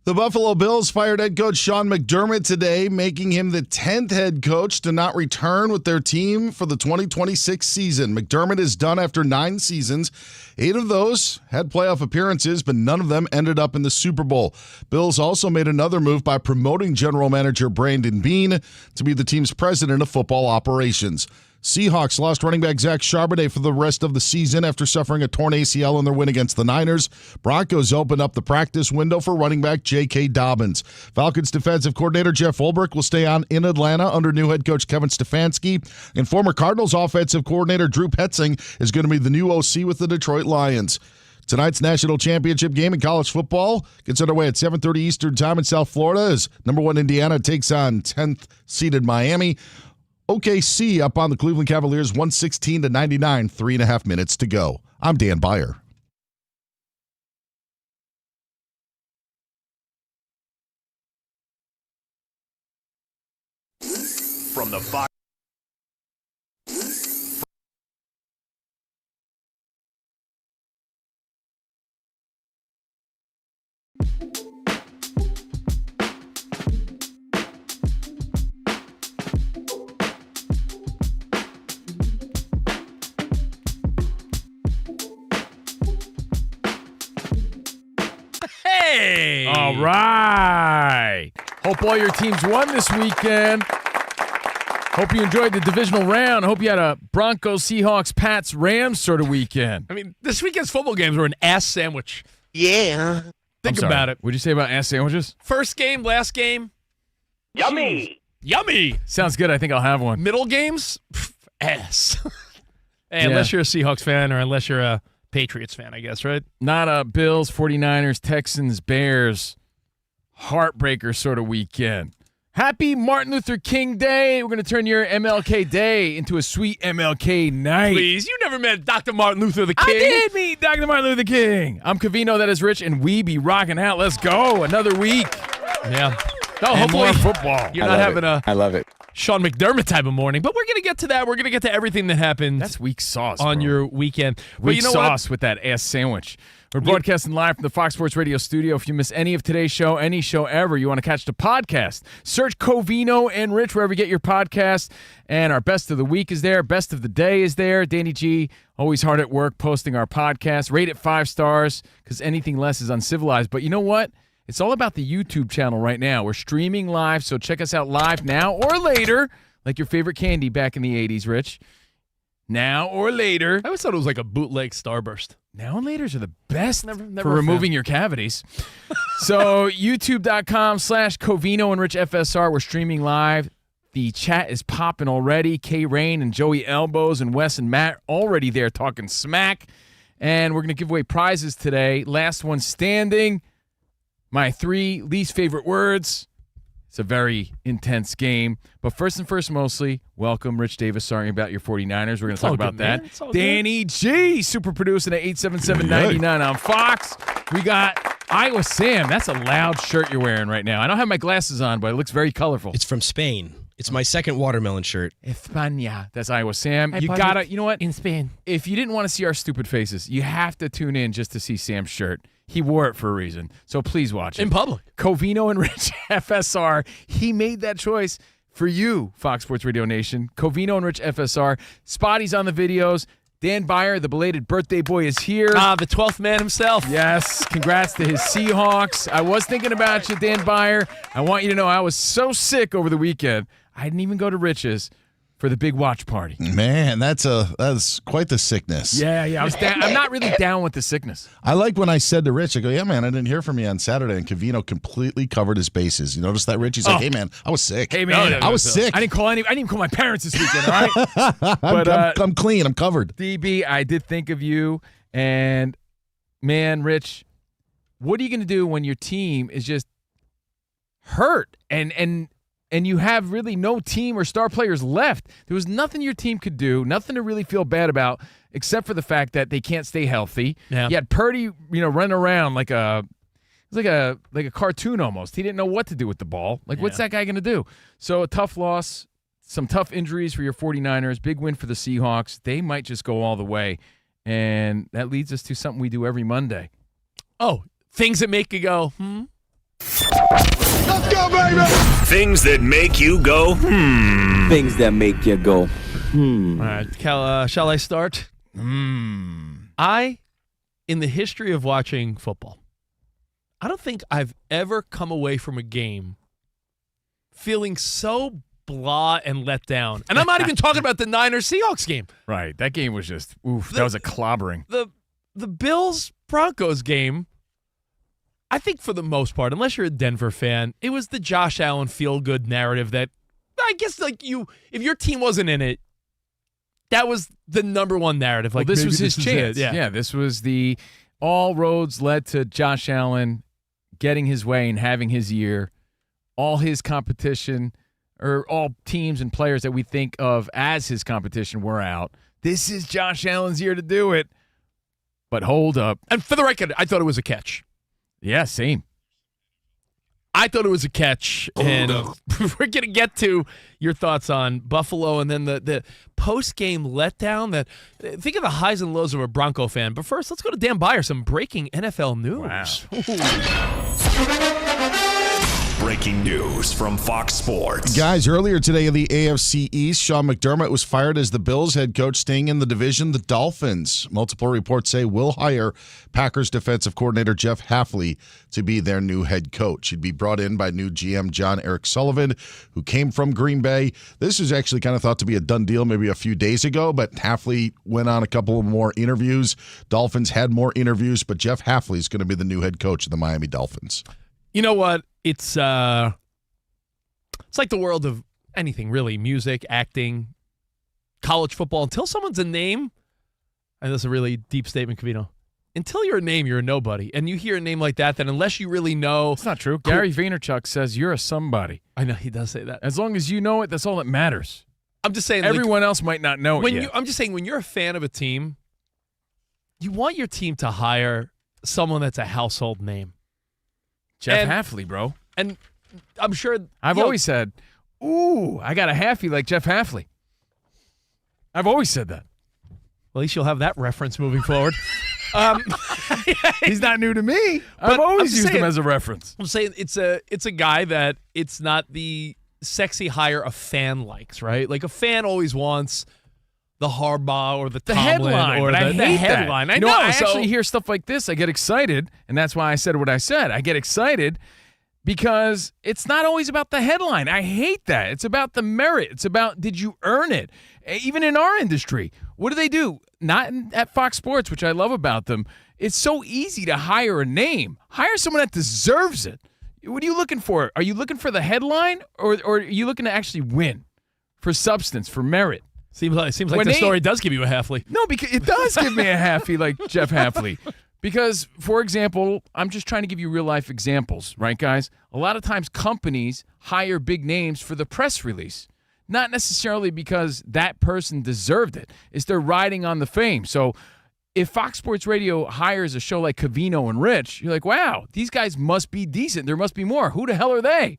The Buffalo Bills fired head coach Sean McDermott today, making him the 10th head coach to not return with their team for the 2026 season. McDermott is done after 9 seasons. 8 of those had playoff appearances, but none of them ended up in the Super Bowl. Bills also made another move by promoting general manager Brandon Beane to be the team's president of football operations. Seahawks lost running back Zach Charbonnet for the rest of the season after suffering a torn ACL in their win against the Niners. Broncos opened up the practice window for running back J.K. Dobbins. Falcons defensive coordinator Jeff Ulbrich will stay on in Atlanta under new head coach Kevin Stefanski. And former Cardinals offensive coordinator Drew Petzing is going to be the new OC with the Detroit Lions. Tonight's national championship game in college football gets underway at 7:30 Eastern time in South Florida as number 1 Indiana takes on 10th seeded Miami. OKC up on the Cleveland Cavaliers 116-99, 3.5 minutes to go. I'm Dan Byer. From the Fox. Hey! All right. Hope all your teams won this weekend. Hope you enjoyed the divisional round. Hope you had a Broncos, Seahawks, Pats, Rams sort of weekend. I mean, this weekend's football games were an ass sandwich. Yeah. Think about it. What'd you say about ass sandwiches? First game, last game. Yummy. Yummy. Sounds good. I think I'll have one. Middle games, ass. Hey, Yeah. unless you're a Seahawks fan or unless you're a Patriots fan, I guess, right? Not a Bills, 49ers, Texans, Bears, heartbreaker sort of weekend. Happy Martin Luther King Day. We're going to turn your MLK Day into a sweet MLK night. Please, you never met Dr. Martin Luther the King. I did meet Dr. Martin Luther King. I'm Covino, that is Rich, and we be rocking out. Let's go. Another week. Yeah. No, And hopefully more football. you're not having a I love it. Sean McDermott type of morning, but we're going to get to that. We're going to get to everything that happened That's weak sauce, on bro. your weekend. But Weak you know sauce with that ass sandwich. We're broadcasting live from the Fox Sports Radio studio. If you miss any of today's show, any show ever, you want to catch the podcast, search Covino and Rich wherever you get your podcast. And our best of the week is there. Best of the day is there. Danny G, always hard at work posting our podcast. Rate it 5 stars because anything less is uncivilized. But you know what? It's all about the YouTube channel right now. We're streaming live, so check us out live now or later, like your favorite candy back in the 80s, Rich. Now or later. I always thought it was like a bootleg Starburst. Now and laters are the best Never for a removing your cavities. So youtube.com/Covino and Rich FSR. We're streaming live. The chat is popping already. K Rain and Joey Elbows and Wes and Matt already there talking smack. And we're going to give away prizes today. Last one standing. My 3 least favorite words. It's a very intense game. But first and first, mostly, welcome, Rich Davis. Sorry about your 49ers. We're going to talk about that. It's all Danny G, super producing at 877-99 on Fox. We got Iowa Sam. That's a loud shirt you're wearing right now. I don't have my glasses on, but it looks very colorful. It's from Spain. It's my second watermelon shirt. España. That's Iowa Sam. You got to, you know what? In Spain. If you didn't want to see our stupid faces, you have to tune in just to see Sam's shirt. He wore it for a reason. So please watch it. In public. Covino and Rich FSR. He made that choice for you, Fox Sports Radio Nation. Covino and Rich FSR. Spotty's on the videos. Dan Byer, the belated birthday boy, is here. The 12th man himself. Yes, congrats to his Seahawks. I was thinking about you, Dan Byer. I want you to know I was so sick over the weekend. I didn't even go to Rich's for the big watch party. Man, that's quite the sickness. Yeah, I was down. I'm not really down with the sickness. I like when I said to Rich, I go, yeah, man, I didn't hear from you on Saturday, and Covino completely covered his bases. You notice that, Rich? He's like, hey, man, I was sick. Hey, man, I was sick. I didn't even call my parents this weekend, all right? But I'm clean. I'm covered. DB, I did think of you, and man, Rich, what are you going to do when your team is just hurt and you have really no team or star players left? There was nothing your team could do, nothing to really feel bad about, except for the fact that they can't stay healthy. Yeah. You had Purdy, running around like a cartoon almost. He didn't know what to do with the ball. What's that guy going to do? So a tough loss, some tough injuries for your 49ers, big win for the Seahawks. They might just go all the way, and that leads us to something we do every Monday. Oh, things that make you go, Let's go, baby! Things that make you go, Things that make you go, All right, Cal, shall I start? In the history of watching football, I don't think I've ever come away from a game feeling so blah and let down. And I'm not even talking about the Niners-Seahawks game. Right. That game was just, that was a clobbering. The Bills-Broncos game, I think for the most part, unless you're a Denver fan, it was the Josh Allen feel-good narrative that I guess if your team wasn't in it, that was the number one narrative. Like, well, this was his is chance. it. Yeah, this was all roads led to Josh Allen getting his way and having his year. All his competition, or all teams and players that we think of as his competition, were out. This is Josh Allen's year to do it. But hold up. And for the record, I thought it was a catch. Yeah, same. I thought it was a catch, and we're going to get to your thoughts on Buffalo and then the post-game letdown. Think of the highs and lows of a Bronco fan. But first, let's go to Dan Byer, some breaking NFL news. Wow. breaking news from Fox Sports. Guys, earlier today in the AFC East, Sean McDermott was fired as the Bills head coach, staying in the division. The Dolphins, multiple reports say, will hire Packers defensive coordinator Jeff Hafley to be their new head coach. He'd be brought in by new GM John Eric Sullivan, who came from Green Bay. This was actually kind of thought to be a done deal maybe a few days ago, but Hafley went on a couple of more interviews. Dolphins had more interviews, but Jeff Hafley is going to be the new head coach of the Miami Dolphins. You know what? It's like the world of anything, really. Music, acting, college football. Until someone's a name, and that's a really deep statement, Covino. Until you're a name, you're a nobody. And you hear a name like that, then unless you really know. It's not true. Gary Vaynerchuk says you're a somebody. I know, he does say that. As long as you know it, that's all that matters. I'm just saying. Everyone else might not know it yet. I'm just saying, when you're a fan of a team, you want your team to hire someone that's a household name. Jeff Hafley, bro. And I'm sure. I've always said, ooh, I got a Hafley like Jeff Hafley. I've always said that. Well, at least you'll have that reference moving forward. He's not new to me. I've always used him as a reference. I'm saying it's a guy that it's not the sexy hire a fan likes, right? Like a fan always wants the Harbaugh or the Tomlin headline, or but I the hate headline. That. I know. I actually hear stuff like this. I get excited, and that's why I said what I said. I get excited because it's not always about the headline. I hate that. It's about the merit. It's about, did you earn it? Even in our industry, what do? Not at Fox Sports, which I love about them. It's so easy to hire a name. Hire someone that deserves it. What are you looking for? Are you looking for the headline, or are you looking to actually win? For substance, for merit? Seems like the story does give you a Hafley. No, because it does give me a Hafley like Jeff Hafley. Because, for example, I'm just trying to give you real-life examples, right, guys? A lot of times companies hire big names for the press release. Not necessarily because that person deserved it. It's they're riding on the fame. So if Fox Sports Radio hires a show like Covino and Rich, you're like, wow, these guys must be decent. There must be more. Who the hell are they?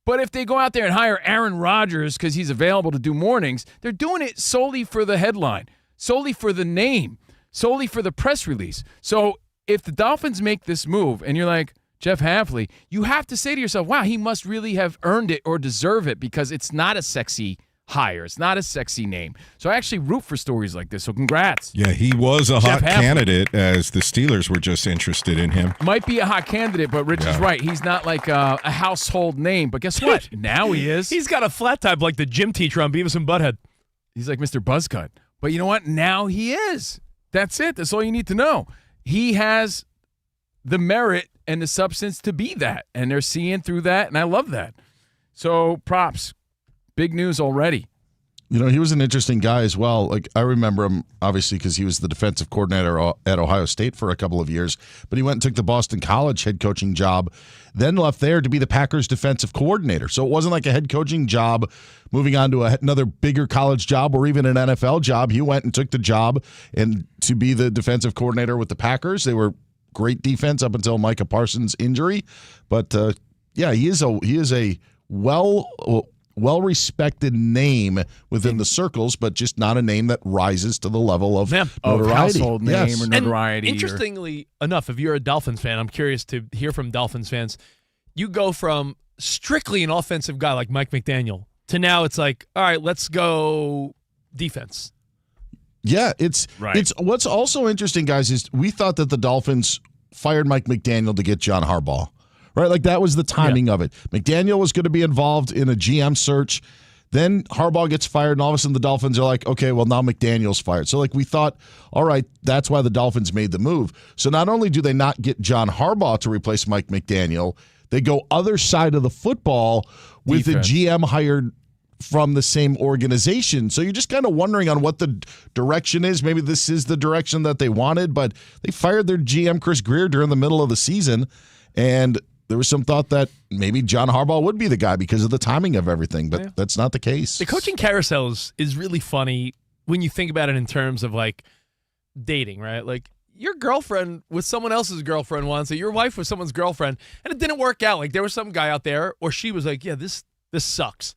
But if they go out there and hire Aaron Rodgers because he's available to do mornings, they're doing it solely for the headline, solely for the name, solely for the press release. So if the Dolphins make this move and you're like, Jeff Hafley, you have to say to yourself, wow, he must really have earned it or deserve it, because it's not a sexy hire. It's not a sexy name. So I actually root for stories like this. So congrats. Yeah, he was a Jeff hot Hafley. candidate, as the Steelers were just interested in him. Might be a hot candidate, but Rich is right. He's not like a household name. But guess what? Now he is. He's got a flat type like the gym teacher on Beavis and Butthead. He's like Mr. Buzzcut. But you know what? Now he is. That's it. That's all you need to know. He has the merit and the substance to be that. And they're seeing through that, and I love that. So props. Big news already. You know, he was an interesting guy as well. Like, I remember him, obviously, because he was the defensive coordinator at Ohio State for a couple of years. But he went and took the Boston College head coaching job, then left there to be the Packers defensive coordinator. So it wasn't like a head coaching job moving on to another bigger college job or even an NFL job. He went and took the job and to be the defensive coordinator with the Packers. They were great defense up until Micah Parsons' injury. But, yeah, he is a well-respected name within the circles, but just not a name that rises to the level of notoriety. Household name or And notoriety. interestingly enough, if you're a Dolphins fan, I'm curious to hear from Dolphins fans. you go from strictly an offensive guy like Mike McDaniel to now it's like, all right, let's go defense. Yeah, it's Right. what's also interesting, guys, is we thought that the Dolphins fired Mike McDaniel to get John Harbaugh, right? Like that was the timing of it. McDaniel was going to be involved in a GM search. Then Harbaugh gets fired, and all of a sudden the Dolphins are like, okay, well, now McDaniel's fired. So, like, we thought, all right, that's why the Dolphins made the move. So not only do they not get John Harbaugh to replace Mike McDaniel, they go other side of the football with Defense. a GM hired from the same organization. So you're just kind of wondering on what the direction is. Maybe this is the direction that they wanted, but they fired their GM, Chris Greer, during the middle of the season, and there was some thought that maybe John Harbaugh would be the guy because of the timing of everything, but that's not the case. The coaching carousel is really funny when you think about it in terms of like dating, right? Like your girlfriend with someone else's girlfriend once, or your wife with someone's girlfriend, and it didn't work out. Like there was some guy out there, or she was like, yeah, this sucks.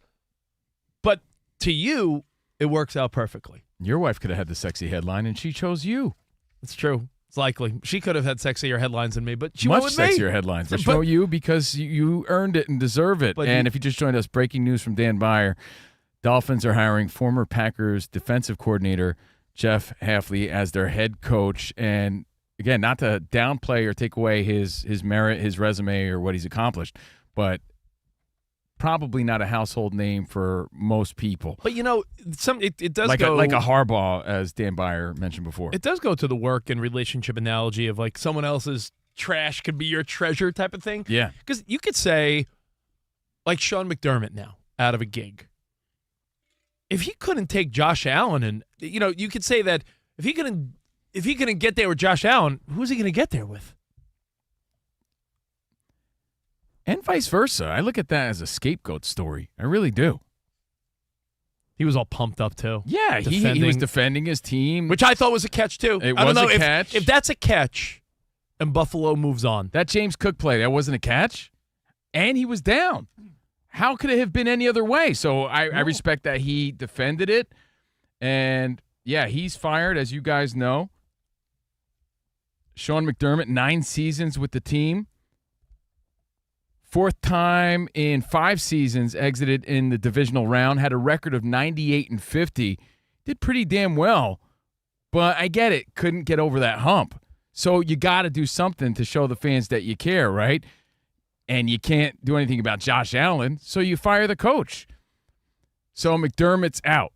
But to you, it works out perfectly. Your wife could have had the sexy headline, and she chose you. It's true. It's likely. She could have had sexier headlines than me, but she Much went with me. sexier headlines. But, But- show you because you earned it and deserve it. But And you- if you just joined us, breaking news from Dan Byer. Dolphins are hiring former Packers defensive coordinator Jeff Hafley as their head coach. And again, not to downplay or take away his merit, his resume, or what he's accomplished, but probably not a household name for most people. But you know, it does Like go a Harbaugh, as Dan Byer mentioned before. It does go to the work and relationship analogy of like someone else's trash could be your treasure type of thing. Yeah. Because you could say, like Sean McDermott now, out of a gig. If he couldn't take Josh Allen, and you could say that if he couldn't get there with Josh Allen, who's he going to get there with? And vice versa. I look at that as a scapegoat story. I really do. He was all pumped up too. Yeah, he was Defending. defending his team. Which I thought was a catch too. It I don't was know a if, catch. if that's a catch, and Buffalo moves on. That James Cook play, that wasn't a catch. And he was down. How could it have been any other way? So I respect that he defended it. And, yeah, he's fired, as you guys know. Sean McDermott, 9 seasons with the team. 4th time in 5 seasons, exited in the divisional round, had a record of 98-50. Did pretty damn well. But I get it, couldn't get over that hump. So you got to do something to show the fans that you care, right? And you can't do anything about Josh Allen, so you fire the coach. So McDermott's out.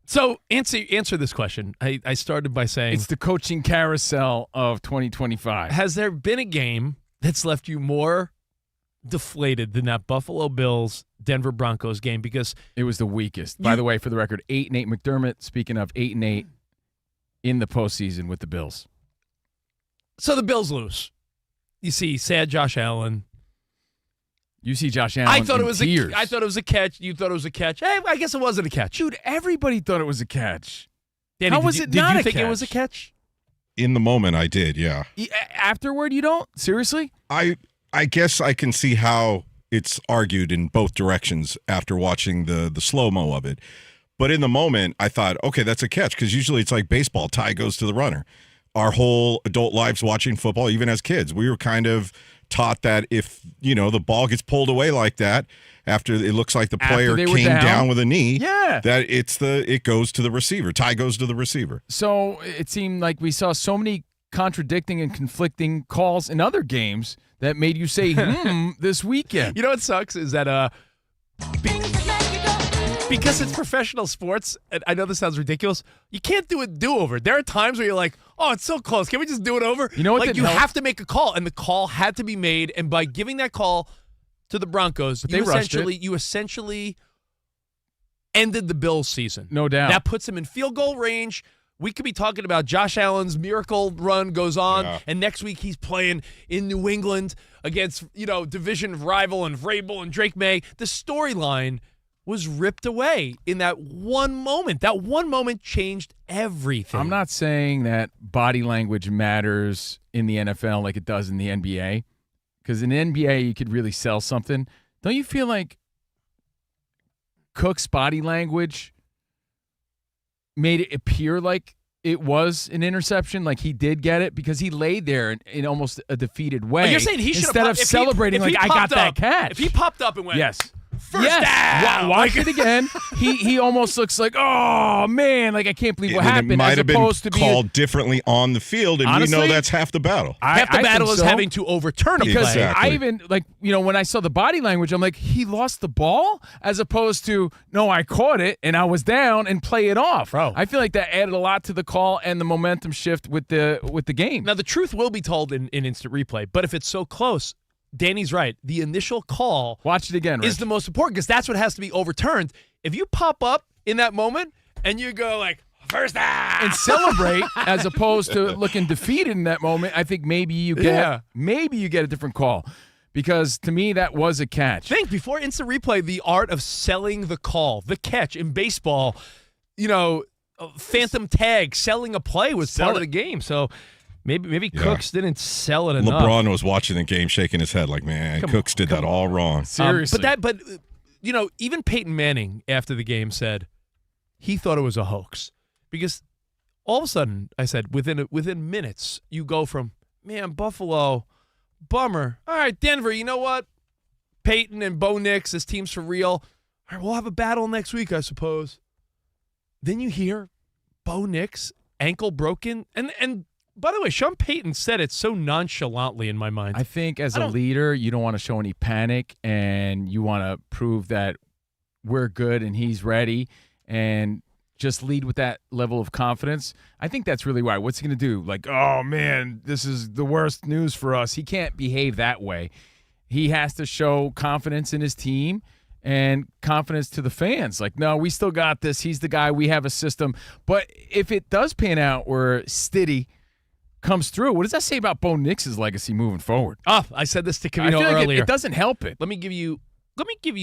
So answer this question. I started by saying, It's the coaching carousel of 2025. has there been a game that's left you more deflated than that Buffalo Bills Denver Broncos game? Because It was the weakest. By the way, for the record, 8-8 McDermott, speaking of 8-8 in the postseason with the Bills. so the Bills lose. You see sad Josh Allen. You see Josh Allen I thought in it was tears. I thought it was a catch. You thought it was a catch. Hey, I guess it wasn't a catch. Dude, everybody thought it was a catch. Danny, how did was you- it did not you a think it was a catch? catch? In the moment, I did, yeah. Afterward, you don't? Seriously? I guess I can see how it's argued in both directions after watching the slow-mo of it. But in the moment, I thought, okay, that's a catch, because usually it's like baseball, tie goes to the runner. Our whole adult lives watching football, even as kids, we were kind of taught that if, the ball gets pulled away like that, after it looks like the player they were came down with a knee, Yeah. that it goes to the receiver. Tie goes to the receiver. So it seemed like we saw so many contradicting and conflicting calls in other games that made you say, this weekend. You know what sucks is that because it's professional sports, and I know this sounds ridiculous, you can't do a do-over. There are times where you're like, oh, it's so close. Can we just do it over? You know what Like, didn't you help? have to make a call, and the call had to be made, and by giving that call to the Broncos, But they rushed you essentially ended the Bills season. No doubt. That puts them in field goal range. We could be talking about Josh Allen's miracle run goes on, and next week he's playing in New England against, division rival and Vrabel and Drake May. The storyline was ripped away in that one moment. That one moment changed everything. I'm not saying that body language matters in the NFL like it does in the NBA, because in the NBA you could really sell something. Don't you feel like Cook's body language made it appear like it was an interception, like he did get it, because he laid there in almost a defeated way. But you're saying he should have instead of celebrating like I got that catch. If he popped up and went, yes. First down. Watch it again. He almost looks like, oh man, like I can't believe what happened. It might as have been opposed to called differently on the field, and Honestly, we know that's half the battle. Half the battle is having to overturn a play. Because Exactly. I even, like, when I saw the body language, I'm like, he lost the ball, as opposed to, no, I caught it and I was down and play it off. Bro. I feel like that added a lot to the call and the momentum shift with the game. Now, the truth will be told in instant replay, but if it's so close, Danny's right. The initial call Watch it again, Rich. is the most important, because that's what has to be overturned. If you pop up in that moment and you go like, first down, and celebrate as opposed to looking defeated in that moment, I think maybe you get a different call, because to me that was a catch. Think, before instant replay, the art of selling the call, the catch in baseball, phantom tag, selling a play was part of the game. So maybe Cooks didn't sell it enough. LeBron was watching the game shaking his head like, man, Cooks did that all wrong. Seriously. But even Peyton Manning after the game said he thought it was a hoax, because all of a sudden, I said, within minutes, you go from, man, Buffalo, bummer. All right, Denver, you know what? Peyton and Bo Nix, this team's for real. All right, we'll have a battle next week, I suppose. Then you hear Bo Nix, ankle broken, and by the way, Sean Payton said it so nonchalantly in my mind. I think as a leader, you don't want to show any panic, and you want to prove that we're good and he's ready, and just lead with that level of confidence. I think that's really why. What's he going to do? Like, oh, man, this is the worst news for us. He can't behave that way. He has to show confidence in his team and confidence to the fans. Like, no, we still got this. He's the guy. We have a system. But if it does pan out where Stiddy comes through, what does that say about Bo Nix's legacy moving forward? Oh, I said this to I Covino feel like earlier. it doesn't help it. Let me give you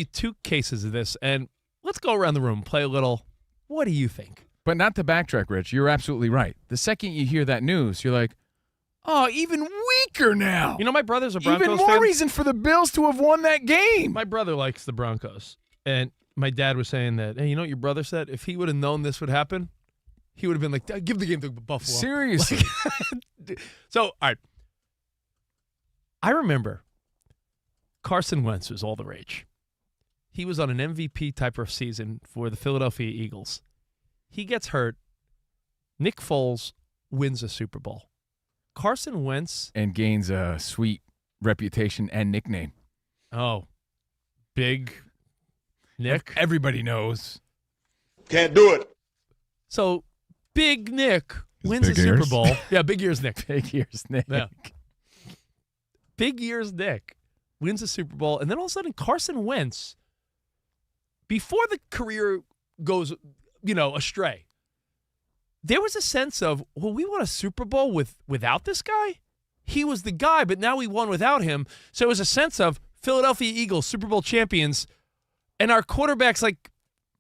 two cases of this, and let's go around the room, play a little. What do you think? But not to backtrack, Rich, you're absolutely right. The second you hear that news, you're like, oh, even weaker now. My brother's a Broncos even more fan. reason for the Bills to have won that game. My brother likes the Broncos, and my dad was saying that, hey, you know what your brother said? If he would have known this would happen, he would have been like, give the game to Buffalo. Seriously. So, all right. I remember Carson Wentz was all the rage. He was on an MVP type of season for the Philadelphia Eagles. He gets hurt. Nick Foles wins a Super Bowl. Carson Wentz. And gains a sweet reputation and nickname. Oh, Big Nick. Everybody knows. Can't do it. So, Big Nick wins a big Super ears? Bowl. Yeah, Big Ears Nick. Big ears, Nick. Yeah. Big Ears Nick wins a Super Bowl, and then all of a sudden Carson Wentz, before the career goes, astray, there was a sense of, well, we won a Super Bowl without this guy? He was the guy, but now we won without him. So it was a sense of Philadelphia Eagles, Super Bowl champions, and our quarterback's like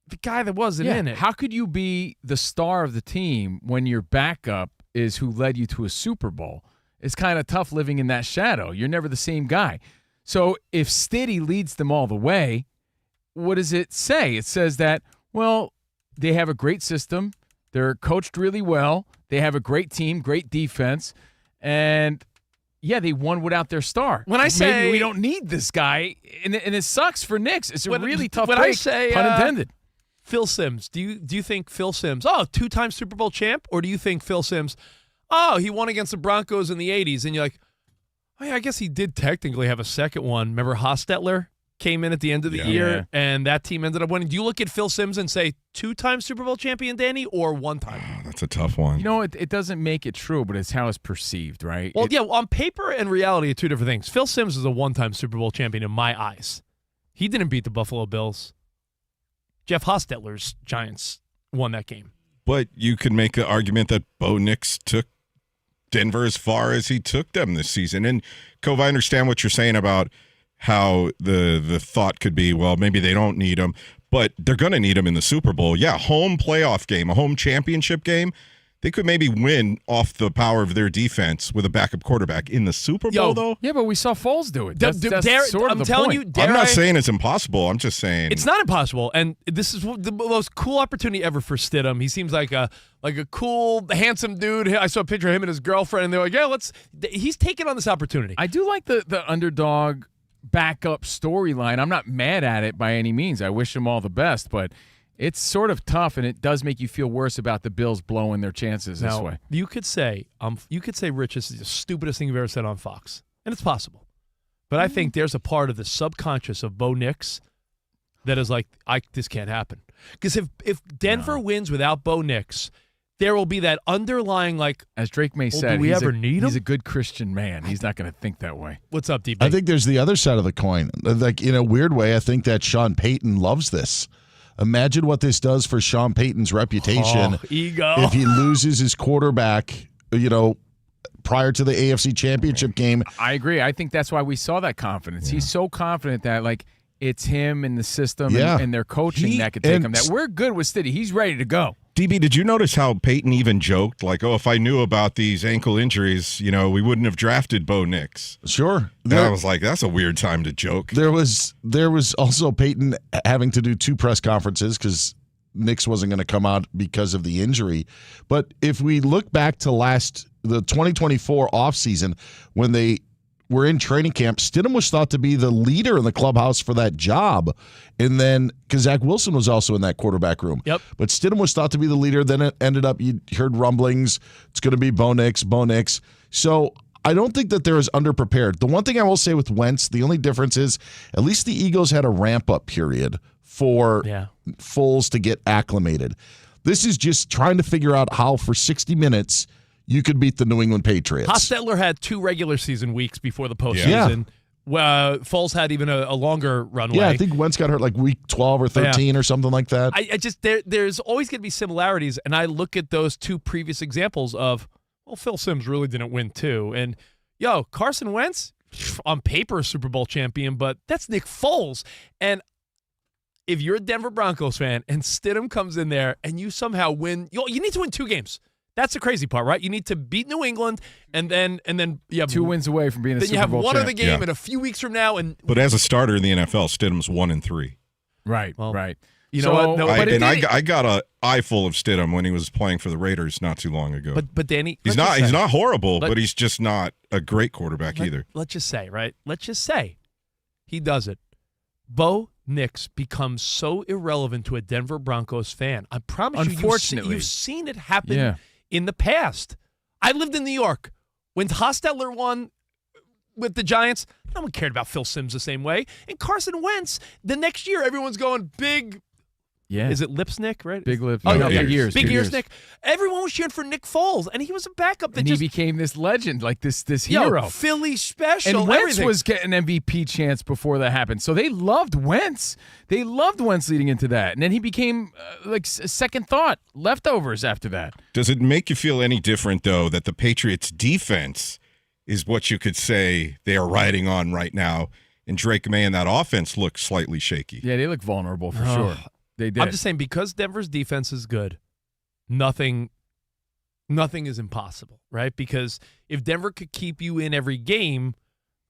the guy that wasn't in it. How could you be the star of the team when your backup is who led you to a Super Bowl? It's kind of tough living in that shadow. You're never the same guy. So if Stiddy leads them all the way, what does it say? It says that, well, they have a great system. They're coached really well. They have a great team, great defense. And, yeah, they won without their star. When I say maybe we don't need this guy, and it sucks for Knicks. It's a really tough when break, I say, pun intended. Phil Simms, do you think Phil Simms, two-time Super Bowl champ? Or do you think Phil Simms, he won against the Broncos in the 80s, and you're like, oh, yeah, I guess he did technically have a second one. Remember Hostetler came in at the end of the year, and that team ended up winning. Do you look at Phil Simms and say two-time Super Bowl champion, Danny, or one time? Oh, that's a tough one. It doesn't make it true, but it's how it's perceived, right? Well, on paper and reality are two different things. Phil Simms is a one-time Super Bowl champion in my eyes. He didn't beat the Buffalo Bills. Jeff Hostetler's Giants won that game. But you could make the argument that Bo Nix took Denver as far as he took them this season. And, Cove, I understand what you're saying about how the thought could be, well, maybe they don't need him, but they're going to need him in the Super Bowl. Yeah, home playoff game, a home championship game. They could maybe win off the power of their defense with a backup quarterback in the Super Bowl, though. Yeah, but we saw Foles do it. That's sort of I'm the telling point. you, I'm not saying it's impossible. I'm just saying it's not impossible. And this is the most cool opportunity ever for Stidham. He seems like a cool, handsome dude. I saw a picture of him and his girlfriend, and they're like, yeah, he's taking on this opportunity. I do like the underdog backup storyline. I'm not mad at it by any means. I wish him all the best, but it's sort of tough, and it does make you feel worse about the Bills blowing their chances this way. You could say, Rich, this is the stupidest thing you've ever said on Fox, and it's possible. But I think there's a part of the subconscious of Bo Nix that is like, this can't happen. Because if Denver wins without Bo Nix, there will be that underlying, like, as Drake May said, do we ever need him? He's a good Christian man. He's not going to think that way. What's up, DB? I think there's the other side of the coin. Like, in a weird way, I think that Sean Payton loves this. Imagine what this does for Sean Payton's reputation ego. if he loses his quarterback, prior to the AFC Championship game. I agree. I think that's why we saw that confidence. He's so confident that, like, it's him and the system and their coaching that could take him. That we're good with Stiddy. He's ready to go. DB, did you notice how Peyton even joked? Like, if I knew about these ankle injuries, we wouldn't have drafted Bo Nix. Sure. And I was like, that's a weird time to joke. There was also Peyton having to do 2 press conferences because Nix wasn't going to come out because of the injury. But if we look back to the 2024 offseason, when they were in training camp, Stidham was thought to be the leader in the clubhouse for that job. And then, because Zach Wilson was also in that quarterback room. Yep. But Stidham was thought to be the leader. Then it ended up, you heard rumblings, it's going to be Bo Nix. So I don't think that they're as underprepared. The one thing I will say with Wentz, the only difference is at least the Eagles had a ramp-up period for Foles to get acclimated. This is just trying to figure out how for 60 minutes you could beat the New England Patriots. Hostetler had 2 regular season weeks before the postseason. Well, Foles had even a longer runway. Yeah, I think Wentz got hurt like week 12 or 13 or something like that. I just there's always going to be similarities, and I look at those 2 previous examples of, Phil Simms really didn't win too, and Carson Wentz on paper a Super Bowl champion, but that's Nick Foles. And if you're a Denver Broncos fan and Stidham comes in there and you somehow win, you need to win 2 games. That's the crazy part, right? You need to beat New England, and then you have 2 wins away from being a Super Bowl champ. Then you have one other game in a few weeks from now. But as a starter in the NFL, Stidham's 1-3. Right, right. You know what? No, I got an eye full of Stidham when he was playing for the Raiders not too long ago. But Danny, he's not horrible, but he's just not a great quarterback either. Let's just say, right? Let's just say he does it. Bo Nix becomes so irrelevant to a Denver Broncos fan. I promise Unfortunately, you've seen it happen in the past. I lived in New York when Hostetler won with the Giants. No one cared about Phil Simms the same way. And Carson Wentz, the next year, everyone's going big. Yeah. Is it lips, Nick, right? Big lips. Oh, no, big ears. Big ears, Nick. Everyone was cheering for Nick Foles, and he was a backup. And he became this legend, like this hero. Philly special. And Wentz was getting an MVP chance before that happened. So they loved Wentz. They loved Wentz leading into that. And then he became like second thought, leftovers after that. Does it make you feel any different, though, that the Patriots' defense is what you could say they are riding on right now, and Drake May and that offense look slightly shaky? Yeah, they look vulnerable for sure. They did. I'm just saying, because Denver's defense is good, nothing is impossible, right? Because if Denver could keep you in every game,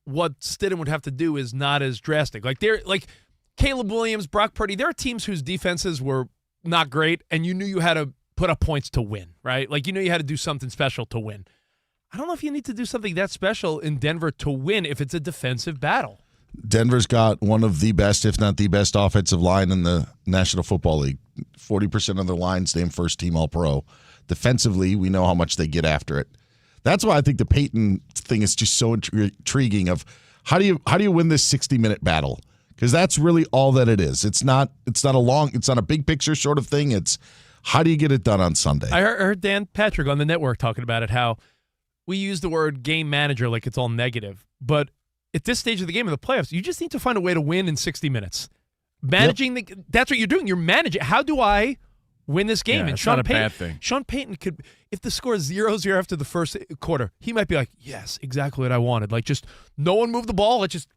what Stidham would have to do is not as drastic. Like Caleb Williams, Brock Purdy, there are teams whose defenses were not great, and you knew you had to put up points to win, right? Like, you know you had to do something special to win. I don't know if you need to do something that special in Denver to win if it's a defensive battle. Denver's got one of the best, if not the best, offensive line in the National Football League. 40% of their lines named first-team All-Pro. Defensively, we know how much they get after it. That's why I think the Peyton thing is just so intriguing. Of how do you win this 60-minute battle? Because that's really all that it is. It's not a big picture sort of thing. It's how do you get it done on Sunday? I heard Dan Patrick on the network talking about it. How we use the word game manager like it's all negative, but at this stage of the game of the playoffs, you just need to find a way to win in 60 minutes. Managing that's what you're doing. You're managing. How do I win this game? Yeah, and it's Sean not a Payton, bad thing. Sean Payton could, if the score is 0-0 after the first quarter, he might be like, yes, exactly what I wanted. Like, just no one move the ball. Let's just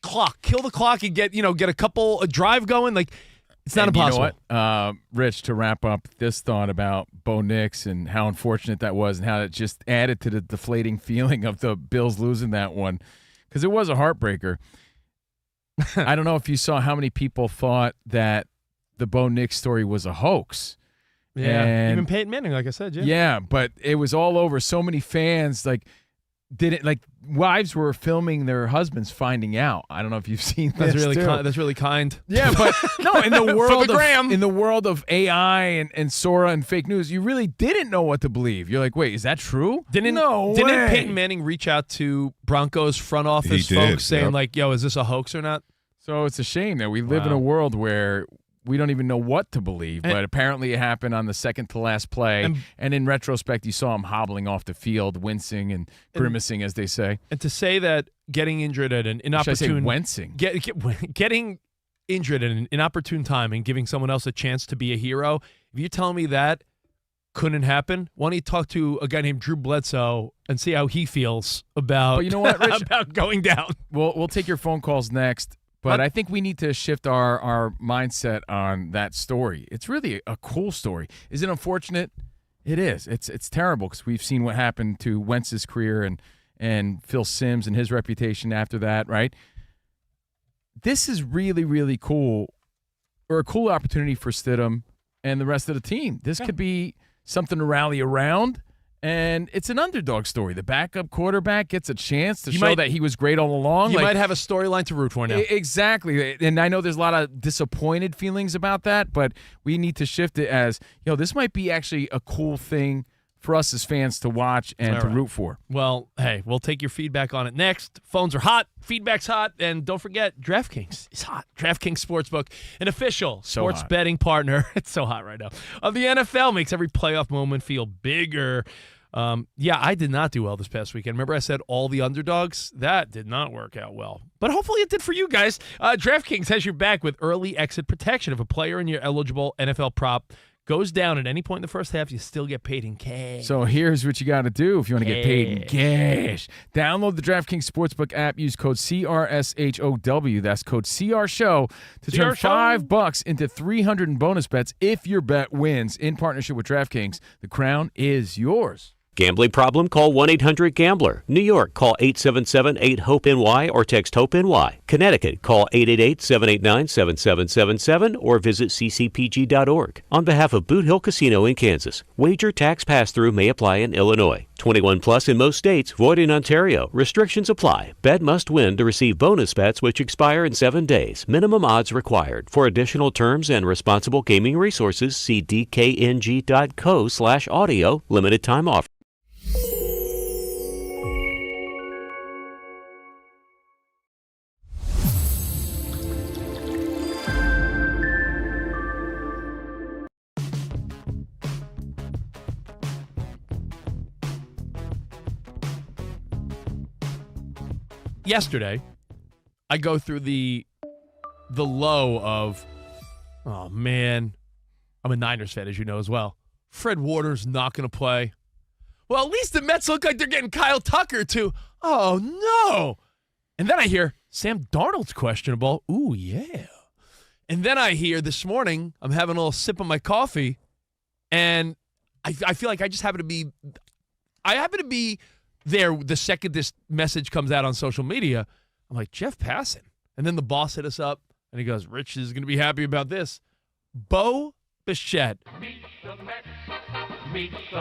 kill the clock and get a drive going. Like, It's not And impossible. You know what? Rich, to wrap up this thought about Bo Nix and how unfortunate that was and how it just added to the deflating feeling of the Bills losing that one, because it was a heartbreaker. I don't know if you saw how many people thought that the Bo Nix story was a hoax. Yeah, And even Peyton Manning, like I said, yeah. Yeah, but it was all over. So many fans wives were filming their husbands finding out. I don't know if you've seen That's this really too. that's really kind. Yeah, but no, in the world the gram. in the world of AI and Sora and fake news, you really didn't know what to believe. You're like, wait, is that true? Didn't Peyton Manning reach out to Broncos front office He did, folks saying yep. like, "Yo, is this a hoax or not?" So it's a shame that we live in Wow. a world where we don't even know what to believe, but apparently it happened on the second to last play. And in retrospect, you saw him hobbling off the field, wincing and grimacing, as they say. And to say that getting injured at an Should I say inopportune wincing? getting injured at an inopportune time and giving someone else a chance to be a hero, if you're telling me that couldn't happen, why don't you talk to a guy named Drew Bledsoe and see how he feels about, But you know what, Rich? about going down? We'll take your phone calls next. But I think we need to shift our mindset on that story. It's really a cool story. Is it unfortunate? It is. It's terrible because we've seen what happened to Wentz's career and Phil Simms and his reputation after that, right? This is really, really cool, or a cool opportunity for Stidham and the rest of the team. This could be something to rally around. And it's an underdog story. The backup quarterback gets a chance to show that he was great all along. You might have a storyline to root for now. Exactly. And I know there's a lot of disappointed feelings about that, but we need to shift it as, this might be actually a cool thing for us as fans to watch and to root for. Well, hey, we'll take your feedback on it next. Phones are hot. Feedback's hot. And don't forget, DraftKings is hot. DraftKings Sportsbook, an official sports hot. betting partner. It's so hot right now. Of the NFL, makes every playoff moment feel bigger. I did not do well this past weekend. Remember I said all the underdogs? That did not work out well. But hopefully it did for you guys. DraftKings has your back with early exit protection. If a player in your eligible NFL prop goes down at any point in the first half, you still get paid in cash. So here's what you got to do if you want to get paid in cash. Download the DraftKings Sportsbook app. Use code CRSHOW. That's code CRSHOW to turn $5 into $300 in bonus bets if your bet wins. In partnership with DraftKings, the crown is yours. Gambling problem? Call 1-800-GAMBLER. New York, call 877-8-HOPE-NY or text HOPE-NY. Connecticut, call 888-789-7777 or visit ccpg.org. On behalf of Boot Hill Casino in Kansas, wager tax pass-through may apply in Illinois. 21 plus in most states, void in Ontario. Restrictions apply. Bet must win to receive bonus bets which expire in 7 days. Minimum odds required. For additional terms and responsible gaming resources, see dkng.co/audio. Limited time offer. Yesterday, I go through the low of, oh man, I'm a Niners fan, as you know as well. Fred Warner's not going to play. Well, at least the Mets look like they're getting Kyle Tucker too. Oh no! And then I hear Sam Darnold's questionable. Ooh yeah. And then I hear this morning, I'm having a little sip of my coffee, and I feel like I happen to be there the second this message comes out on social media. I'm like, Jeff Passan. And then the boss hit us up, and he goes, Rich is going to be happy about this. Bo Bichette,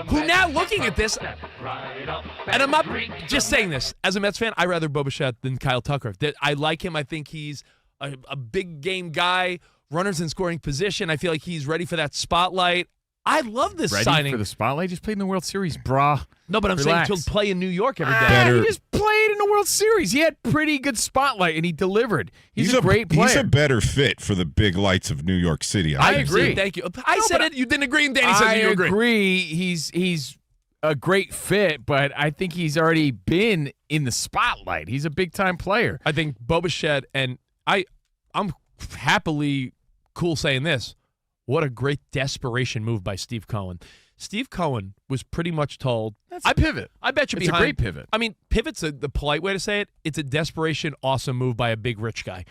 who now looking at this, and I'm not just saying this, as a Mets fan, I'd rather Bo Bichette than Kyle Tucker. I like him. I think he's a big game guy, runners in scoring position. I feel like he's ready for that spotlight. I love this signing. For the spotlight? Just played in the World Series, brah. No, but I'm saying he'll play in New York every day. He just played in the World Series. He had pretty good spotlight, and he delivered. He's a great player. He's a better fit for the big lights of New York City. I agree. Thank you. I said it. You didn't agree, and Danny said you agree. I agree. He's a great fit, but I think he's already been in the spotlight. He's a big-time player. I think Bo Bichette, and I'm happily cool saying this. What a great desperation move by Steve Cohen. Steve Cohen was pretty much told, I pivot. I bet you it's behind. a great pivot. I mean, pivot's the polite way to say it. It's a desperation, awesome move by a big rich guy.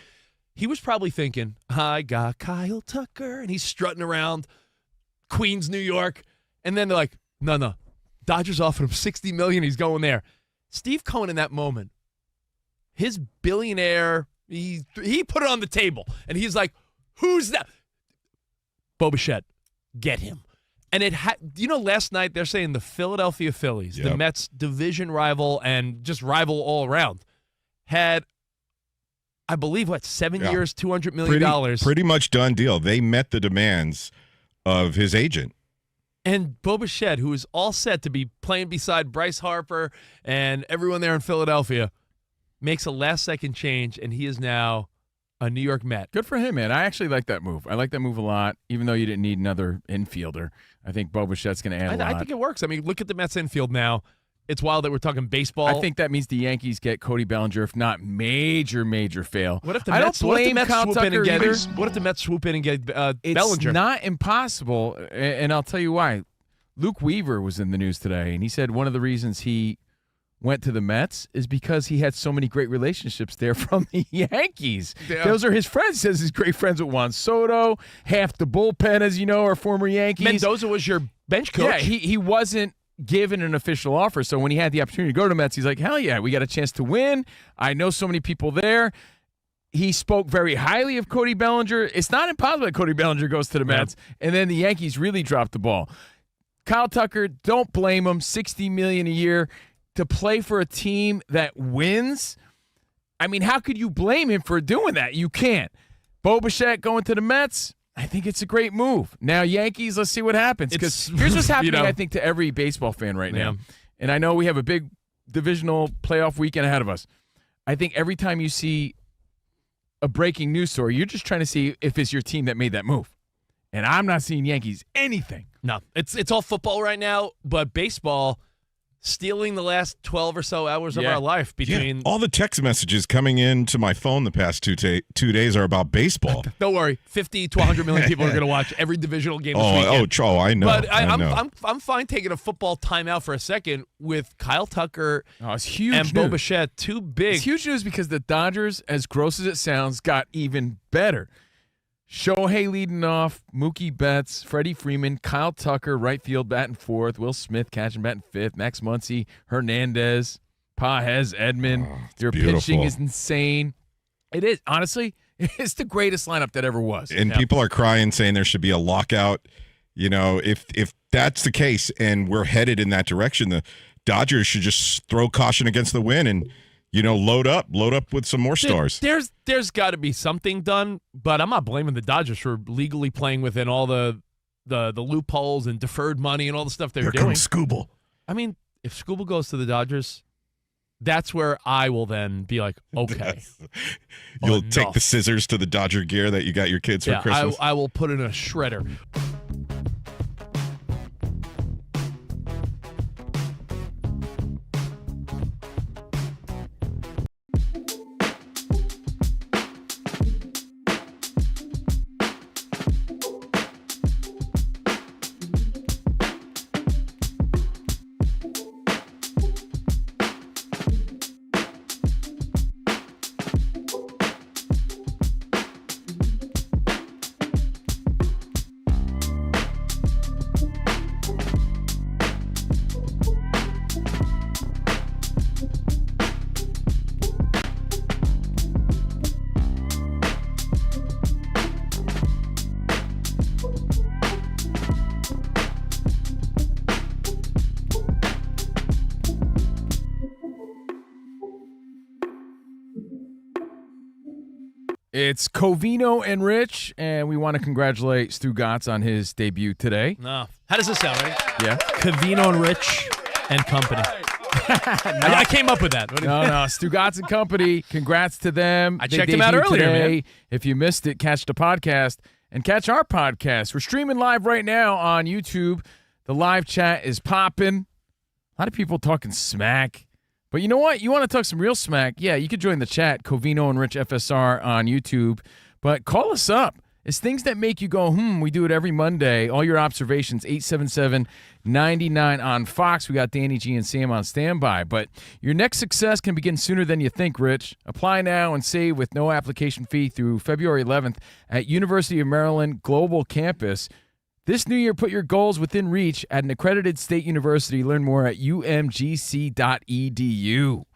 He was probably thinking, I got Kyle Tucker, and he's strutting around Queens, New York. And then they're like, no. Dodgers offered him $60 million. He's going there. Steve Cohen in that moment, his billionaire, he put it on the table. And he's like, who's that? Bo Bichette, get him. And last night they're saying the Philadelphia Phillies, the Mets division rival and just rival all around, had, I believe, 7 years, $200 million. Pretty much done deal. They met the demands of his agent. And Bo Bichette, who is all set to be playing beside Bryce Harper and everyone there in Philadelphia, makes a last-second change, and he is now a New York Met. Good for him, man. I actually like that move. I like that move a lot, even though you didn't need another infielder. I think Bo Bichette's going to add a lot. I think it works. I mean, look at the Mets infield now. It's wild that we're talking baseball. I think that means the Yankees get Cody Bellinger, if not major fail. What if the Mets swoop in and get Bellinger? It's not impossible, and I'll tell you why. Luke Weaver was in the news today, and he said one of the reasons he went to the Mets is because he had so many great relationships there from the Yankees. Yeah. Those are his friends. He says he's great friends with Juan Soto. Half the bullpen, as you know, are former Yankees. Mendoza was your bench coach. Yeah, he wasn't given an official offer. So when he had the opportunity to go to Mets, he's like, hell yeah, we got a chance to win. I know so many people there. He spoke very highly of Cody Bellinger. It's not impossible that Cody Bellinger goes to the Mets, and then the Yankees really dropped the ball. Kyle Tucker, don't blame him. $60 million a year to play for a team that wins. I mean, how could you blame him for doing that? You can't. Bo Bichette going to the Mets, I think it's a great move. Now, Yankees, let's see what happens. Because here's what's happening, I think, to every baseball fan right now. And I know we have a big divisional playoff weekend ahead of us. I think every time you see a breaking news story, you're just trying to see if it's your team that made that move. And I'm not seeing Yankees anything. No, it's all football right now, but baseball stealing the last 12 or so hours of our life between all the text messages coming in to my phone the past 2 days are about baseball. Don't worry, 50 to 100 million people are going to watch every divisional game this weekend. I know. But I'm fine taking a football timeout for a second with Kyle Tucker it's huge and Bo Bichette. Too big. It's huge news because the Dodgers, as gross as it sounds, got even better. Shohei leading off, Mookie Betts, Freddie Freeman, Kyle Tucker, right field batting fourth, Will Smith catching batting fifth, Max Muncy, Hernandez, Pages, Edman. Their pitching is insane. It is. Honestly, it's the greatest lineup that ever was. And people are crying, saying there should be a lockout. You know, if that's the case and we're headed in that direction, the Dodgers should just throw caution against the wind and load up with some more stars. There's got to be something done, but I'm not blaming the Dodgers for legally playing within all the loopholes and deferred money and all the stuff they're doing. Here comes Scooble. I mean, if Scooble goes to the Dodgers, that's where I will then be like, okay. You'll take the scissors to the Dodger gear that you got your kids for Christmas. I will put in a shredder. It's Covino and Rich, and we want to congratulate Stu Gatz on his debut today. No. How does this sound, right? Yeah. Covino and Rich and Company. I came up with that. No. Stu Gatz and Company, congrats to them. I checked them out earlier, man. If you missed it, catch the podcast and catch our podcast. We're streaming live right now on YouTube. The live chat is popping. A lot of people talking smack. But you know what? You want to talk some real smack? Yeah, you could join the chat, Covino and Rich FSR on YouTube. But call us up It's things that make you go, we do it every Monday. All your observations, 877-99 on Fox. We got Danny G and Sam on standby. But your next success can begin sooner than you think, Rich. Apply now and save with no application fee through February 11th at University of Maryland Global Campus. This new year, put your goals within reach at an accredited state university. Learn more at umgc.edu.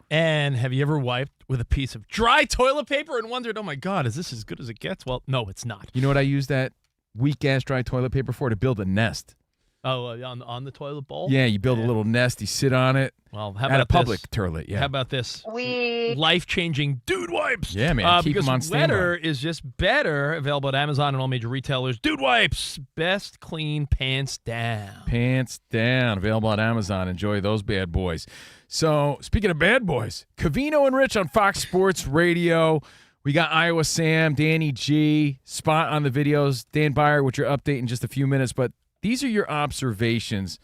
And have you ever wiped with a piece of dry toilet paper and wondered, oh my God, is this as good as it gets? Well, no, it's not. You know what I use that weak-ass dry toilet paper for? To build a nest. Oh, on the toilet bowl? Yeah, you build a little nest, you sit on it. Well, how at about a public this? toilet, yeah. How about this? Life-changing dude wipes. Yeah, man, keep because them on standby. wetter is just better. Available at Amazon and all major retailers. Dude wipes. Best clean pants down. Pants down. Available on Amazon. Enjoy those bad boys. So, speaking of bad boys, Covino and Rich on Fox Sports Radio. We got Iowa Sam, Danny G, Spot on the videos, Dan Byer with your update in just a few minutes. But these are your observations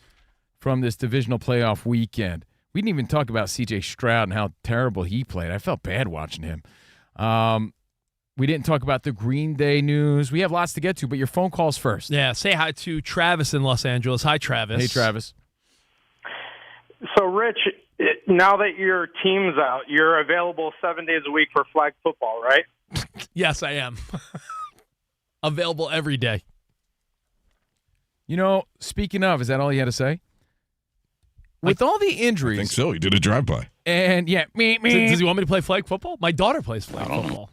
from this divisional playoff weekend. We didn't even talk about C.J. Stroud and how terrible he played. I felt bad watching him. We didn't talk about the Green Day news. We have lots to get to, but your phone calls first. Yeah, say hi to Travis in Los Angeles. Hi, Travis. Hey, Travis. So, Rich, now that your team's out, you're available 7 days a week for flag football, right? Yes, I am. Available every day. You know, speaking of, is that all you had to say? With all the injuries. I think so. He did a drive-by. And, yeah, me. Does he want me to play flag football? My daughter plays flag football.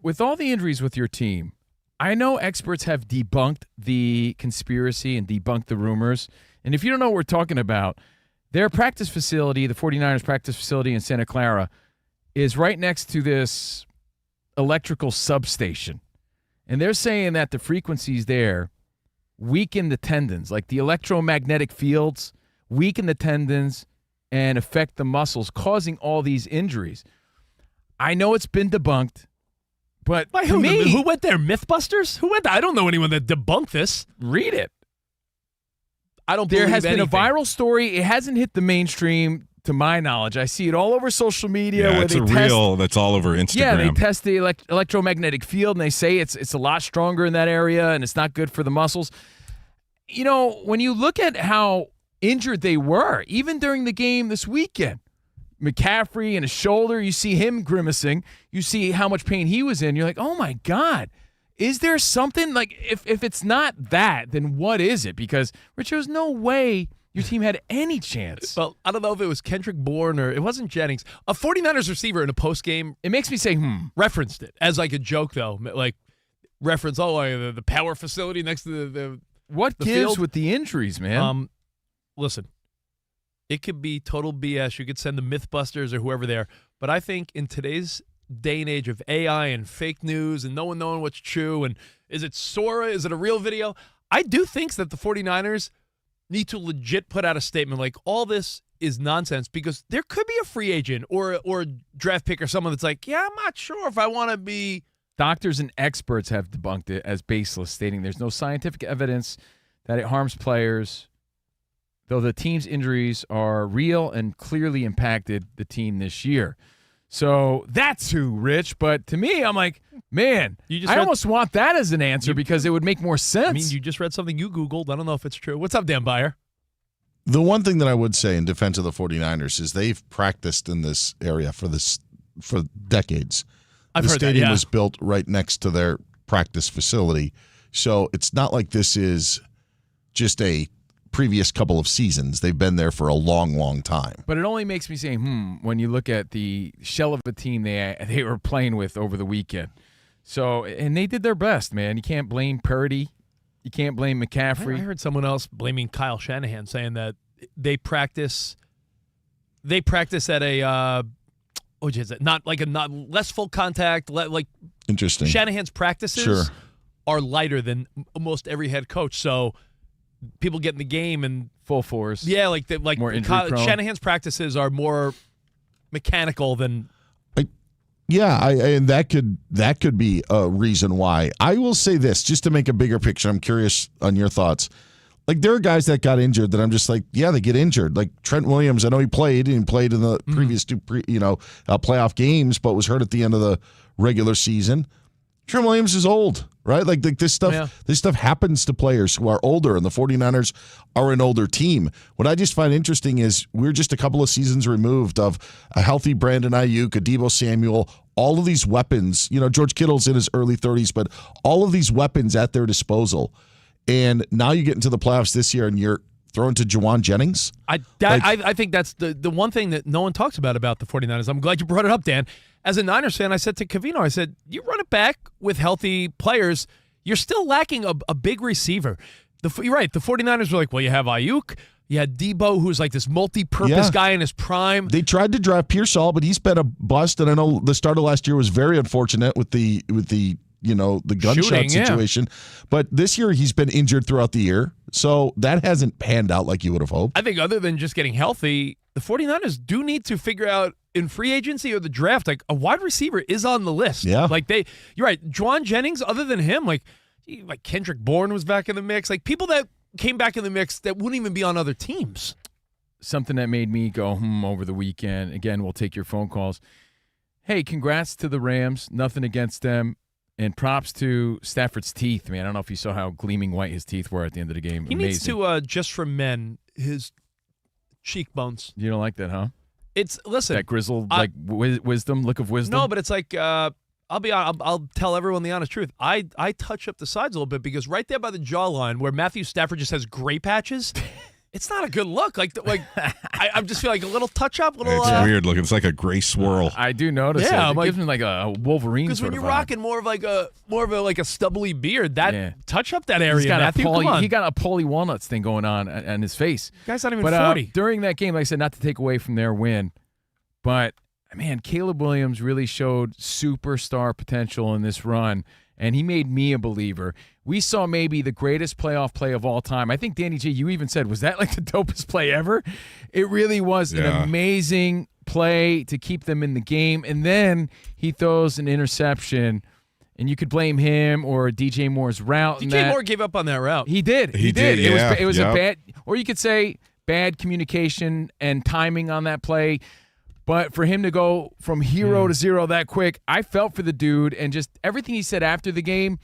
With all the injuries with your team, I know experts have debunked the conspiracy and debunked the rumors. And if you don't know what we're talking about, their practice facility, the 49ers practice facility in Santa Clara, is right next to this electrical substation. And they're saying that the frequencies there weaken the tendons, like the electromagnetic fields weaken the tendons and affect the muscles, causing all these injuries. I know it's been debunked, but who went there? Mythbusters? Who went there? I don't know anyone that debunked this. Read it. I don't believe There has been a anything. viral story. It hasn't hit the mainstream, to my knowledge. I see it all over social media. Yeah, where it's they a test, reel that's all over Instagram. Yeah, they test the electromagnetic field, and they say it's a lot stronger in that area, and it's not good for the muscles. You know, when you look at how injured they were, even during the game this weekend, McCaffrey and his shoulder, you see him grimacing. You see how much pain he was in. You're like, oh, my God. Is there something? Like, if it's not that, then what is it? Because, Rich, there's no way your team had any chance. Well, I don't know if it was Kendrick Bourne or it wasn't Jennings. A 49ers receiver in a postgame. It makes me say, referenced it as like a joke, though. Like, reference, the power facility next to the What the gives field? with the injuries, man? Listen, it could be total BS. You could send the Mythbusters or whoever there. But I think in today's day and age of AI and fake news and no one knowing what's true and is it Sora? Is it a real video? I do think that the 49ers need to legit put out a statement like all this is nonsense because there could be a free agent or a draft pick or someone that's like, yeah, I'm not sure if I want to be. Doctors and experts have debunked it as baseless, stating there's no scientific evidence that it harms players, though the team's injuries are real and clearly impacted the team this year. So that's who, Rich. But to me, I'm like, man, I almost want that as an answer because it would make more sense. I mean, you just read something you Googled. I don't know if it's true. What's up, Dan Byer? The one thing that I would say in defense of the 49ers is they've practiced in this area for decades. I've the heard that, stadium yeah. was built right next to their practice facility. So it's not like this is just a previous couple of seasons. They've been there for a long, long time. But it only makes me say, when you look at the shell of a team they were playing with over the weekend. So, and they did their best, man. You can't blame Purdy. You can't blame McCaffrey. I heard someone else blaming Kyle Shanahan, saying that they practice at a not less full contact, like Interesting. Shanahan's practices Sure. are lighter than almost every head coach. So people get in the game and full force. Yeah, more injury prone. Shanahan's practices are more mechanical than. And that could be a reason why. I will say this, just to make a bigger picture. I'm curious on your thoughts. Like, there are guys that got injured that I'm just like, yeah, they get injured. Like Trent Williams, I know he played in the previous two playoff games, but was hurt at the end of the regular season. Trent Williams is old, right? Like this stuff happens to players who are older, and the 49ers are an older team. What I just find interesting is we're just a couple of seasons removed of a healthy Brandon Ayuk, a Deebo Samuel, all of these weapons. George Kittle's in his early 30s, but all of these weapons at their disposal. And now you get into the playoffs this year, and you're thrown to Juwan Jennings. I think that's the one thing that no one talks about the 49ers. I'm glad you brought it up, Dan. As a Niners fan, I said to Covino, I said, you run it back with healthy players, you're still lacking a big receiver. You're right. The 49ers were like, well, you have Ayuk. You had Debo, who's like this multi-purpose guy in his prime. They tried to draft Pearsall, but he's been a bust. And I know the start of last year was very unfortunate with the gunshot shooting, situation. But this year he's been injured throughout the year. So that hasn't panned out like you would have hoped. I think other than just getting healthy, the 49ers do need to figure out in free agency or the draft, like a wide receiver is on the list. Yeah. You're right. Juwan Jennings, other than him, like Kendrick Bourne was back in the mix. Like people that came back in the mix that wouldn't even be on other teams. Something that made me go, over the weekend. Again, we'll take your phone calls. Hey, congrats to the Rams. Nothing against them. And props to Stafford's teeth, man. I don't know if you saw how gleaming white his teeth were at the end of the game. He needs to, just for men, his cheekbones. You don't like that, huh? Listen. That grizzled, wisdom, look of wisdom? No, but it's like, I'll tell everyone the honest truth. I touch up the sides a little bit because right there by the jawline where Matthew Stafford just has gray patches, it's not a good look. I just feel like a little touch up, It's weird looking. It's like a gray swirl. I do notice it. It gives me like a Wolverine. Because when you're rocking more of a stubbly beard, touch up that area. He's got Matthew, come on. He got a Paulie Walnuts thing going on his face. Guy's not even 40. During that game, like I said, not to take away from their win, but man, Caleb Williams really showed superstar potential in this run. And he made me a believer. We saw maybe the greatest playoff play of all time. I think, Danny J, you even said, was that like the dopest play ever? It really was an amazing play to keep them in the game. And then he throws an interception, and you could blame him or DJ Moore's route. DJ Moore gave up on that route. He did. He did. It was a bad, or you could say bad communication and timing on that play. But for him to go from hero to zero that quick, I felt for the dude, and just everything he said after the game,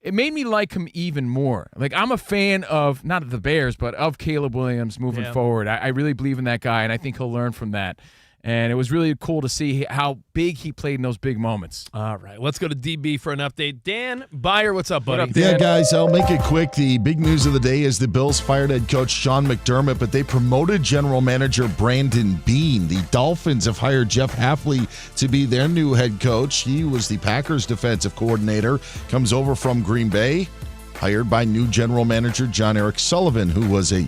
it made me like him even more. Like, I'm a fan of, not of the Bears, but of Caleb Williams moving forward. I really believe in that guy, and I think he'll learn from that. And it was really cool to see how big he played in those big moments. All right, let's go to DB for an update. Dan Byer, what's up, buddy? Yeah, guys, I'll make it quick. The big news of the day is the Bills fired head coach Sean McDermott, but they promoted general manager Brandon Beane. The Dolphins have hired Jeff Hafley to be their new head coach. He was the Packers defensive coordinator, comes over from Green Bay, hired by new general manager John Eric Sullivan, who was a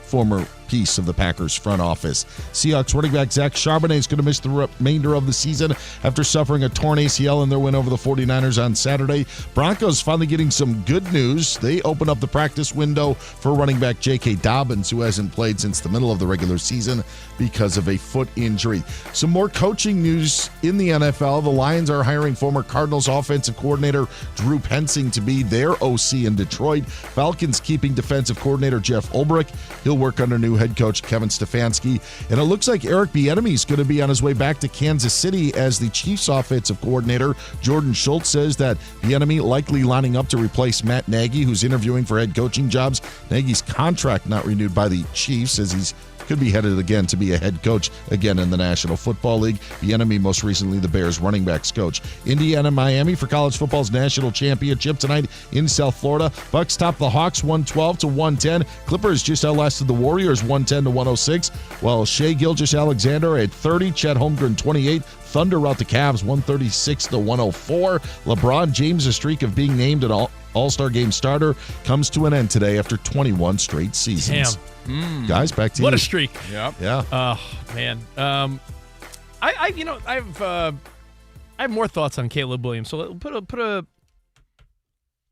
former piece of the Packers front office. Seahawks running back Zach Charbonnet is going to miss the remainder of the season after suffering a torn ACL in their win over the 49ers on Saturday. Broncos finally getting some good news. They open up the practice window for running back J.K. Dobbins, who hasn't played since the middle of the regular season because of a foot injury. Some more coaching news in the NFL. The Lions are hiring former Cardinals offensive coordinator Drew Pensing to be their OC in Detroit. Falcons keeping defensive coordinator Jeff Ulbrich. He'll work under new head coach Kevin Stefanski. And it looks like Eric Bieniemy is going to be on his way back to Kansas City as the Chiefs offensive coordinator. Jordan Schultz says that Bieniemy likely lining up to replace Matt Nagy, who's interviewing for head coaching jobs. Nagy's contract not renewed by the Chiefs, as he's could be headed again to be a head coach again in the National Football League. Bieniemy, most recently the Bears running backs coach. Indiana, Miami for college football's national championship tonight in South Florida. Bucks top the Hawks 112-110. Clippers just outlasted the Warriors 110-106. While Shai Gilgeous-Alexander at 30, Chet Holmgren 28. Thunder rout the Cavs 136-104. LeBron James' streak of being named an All-Star Game starter comes to an end today after 21 straight seasons. Damn. Guys, back to you. What a streak. Yep. Yeah. Oh, man. I have more thoughts on Caleb Williams. So put a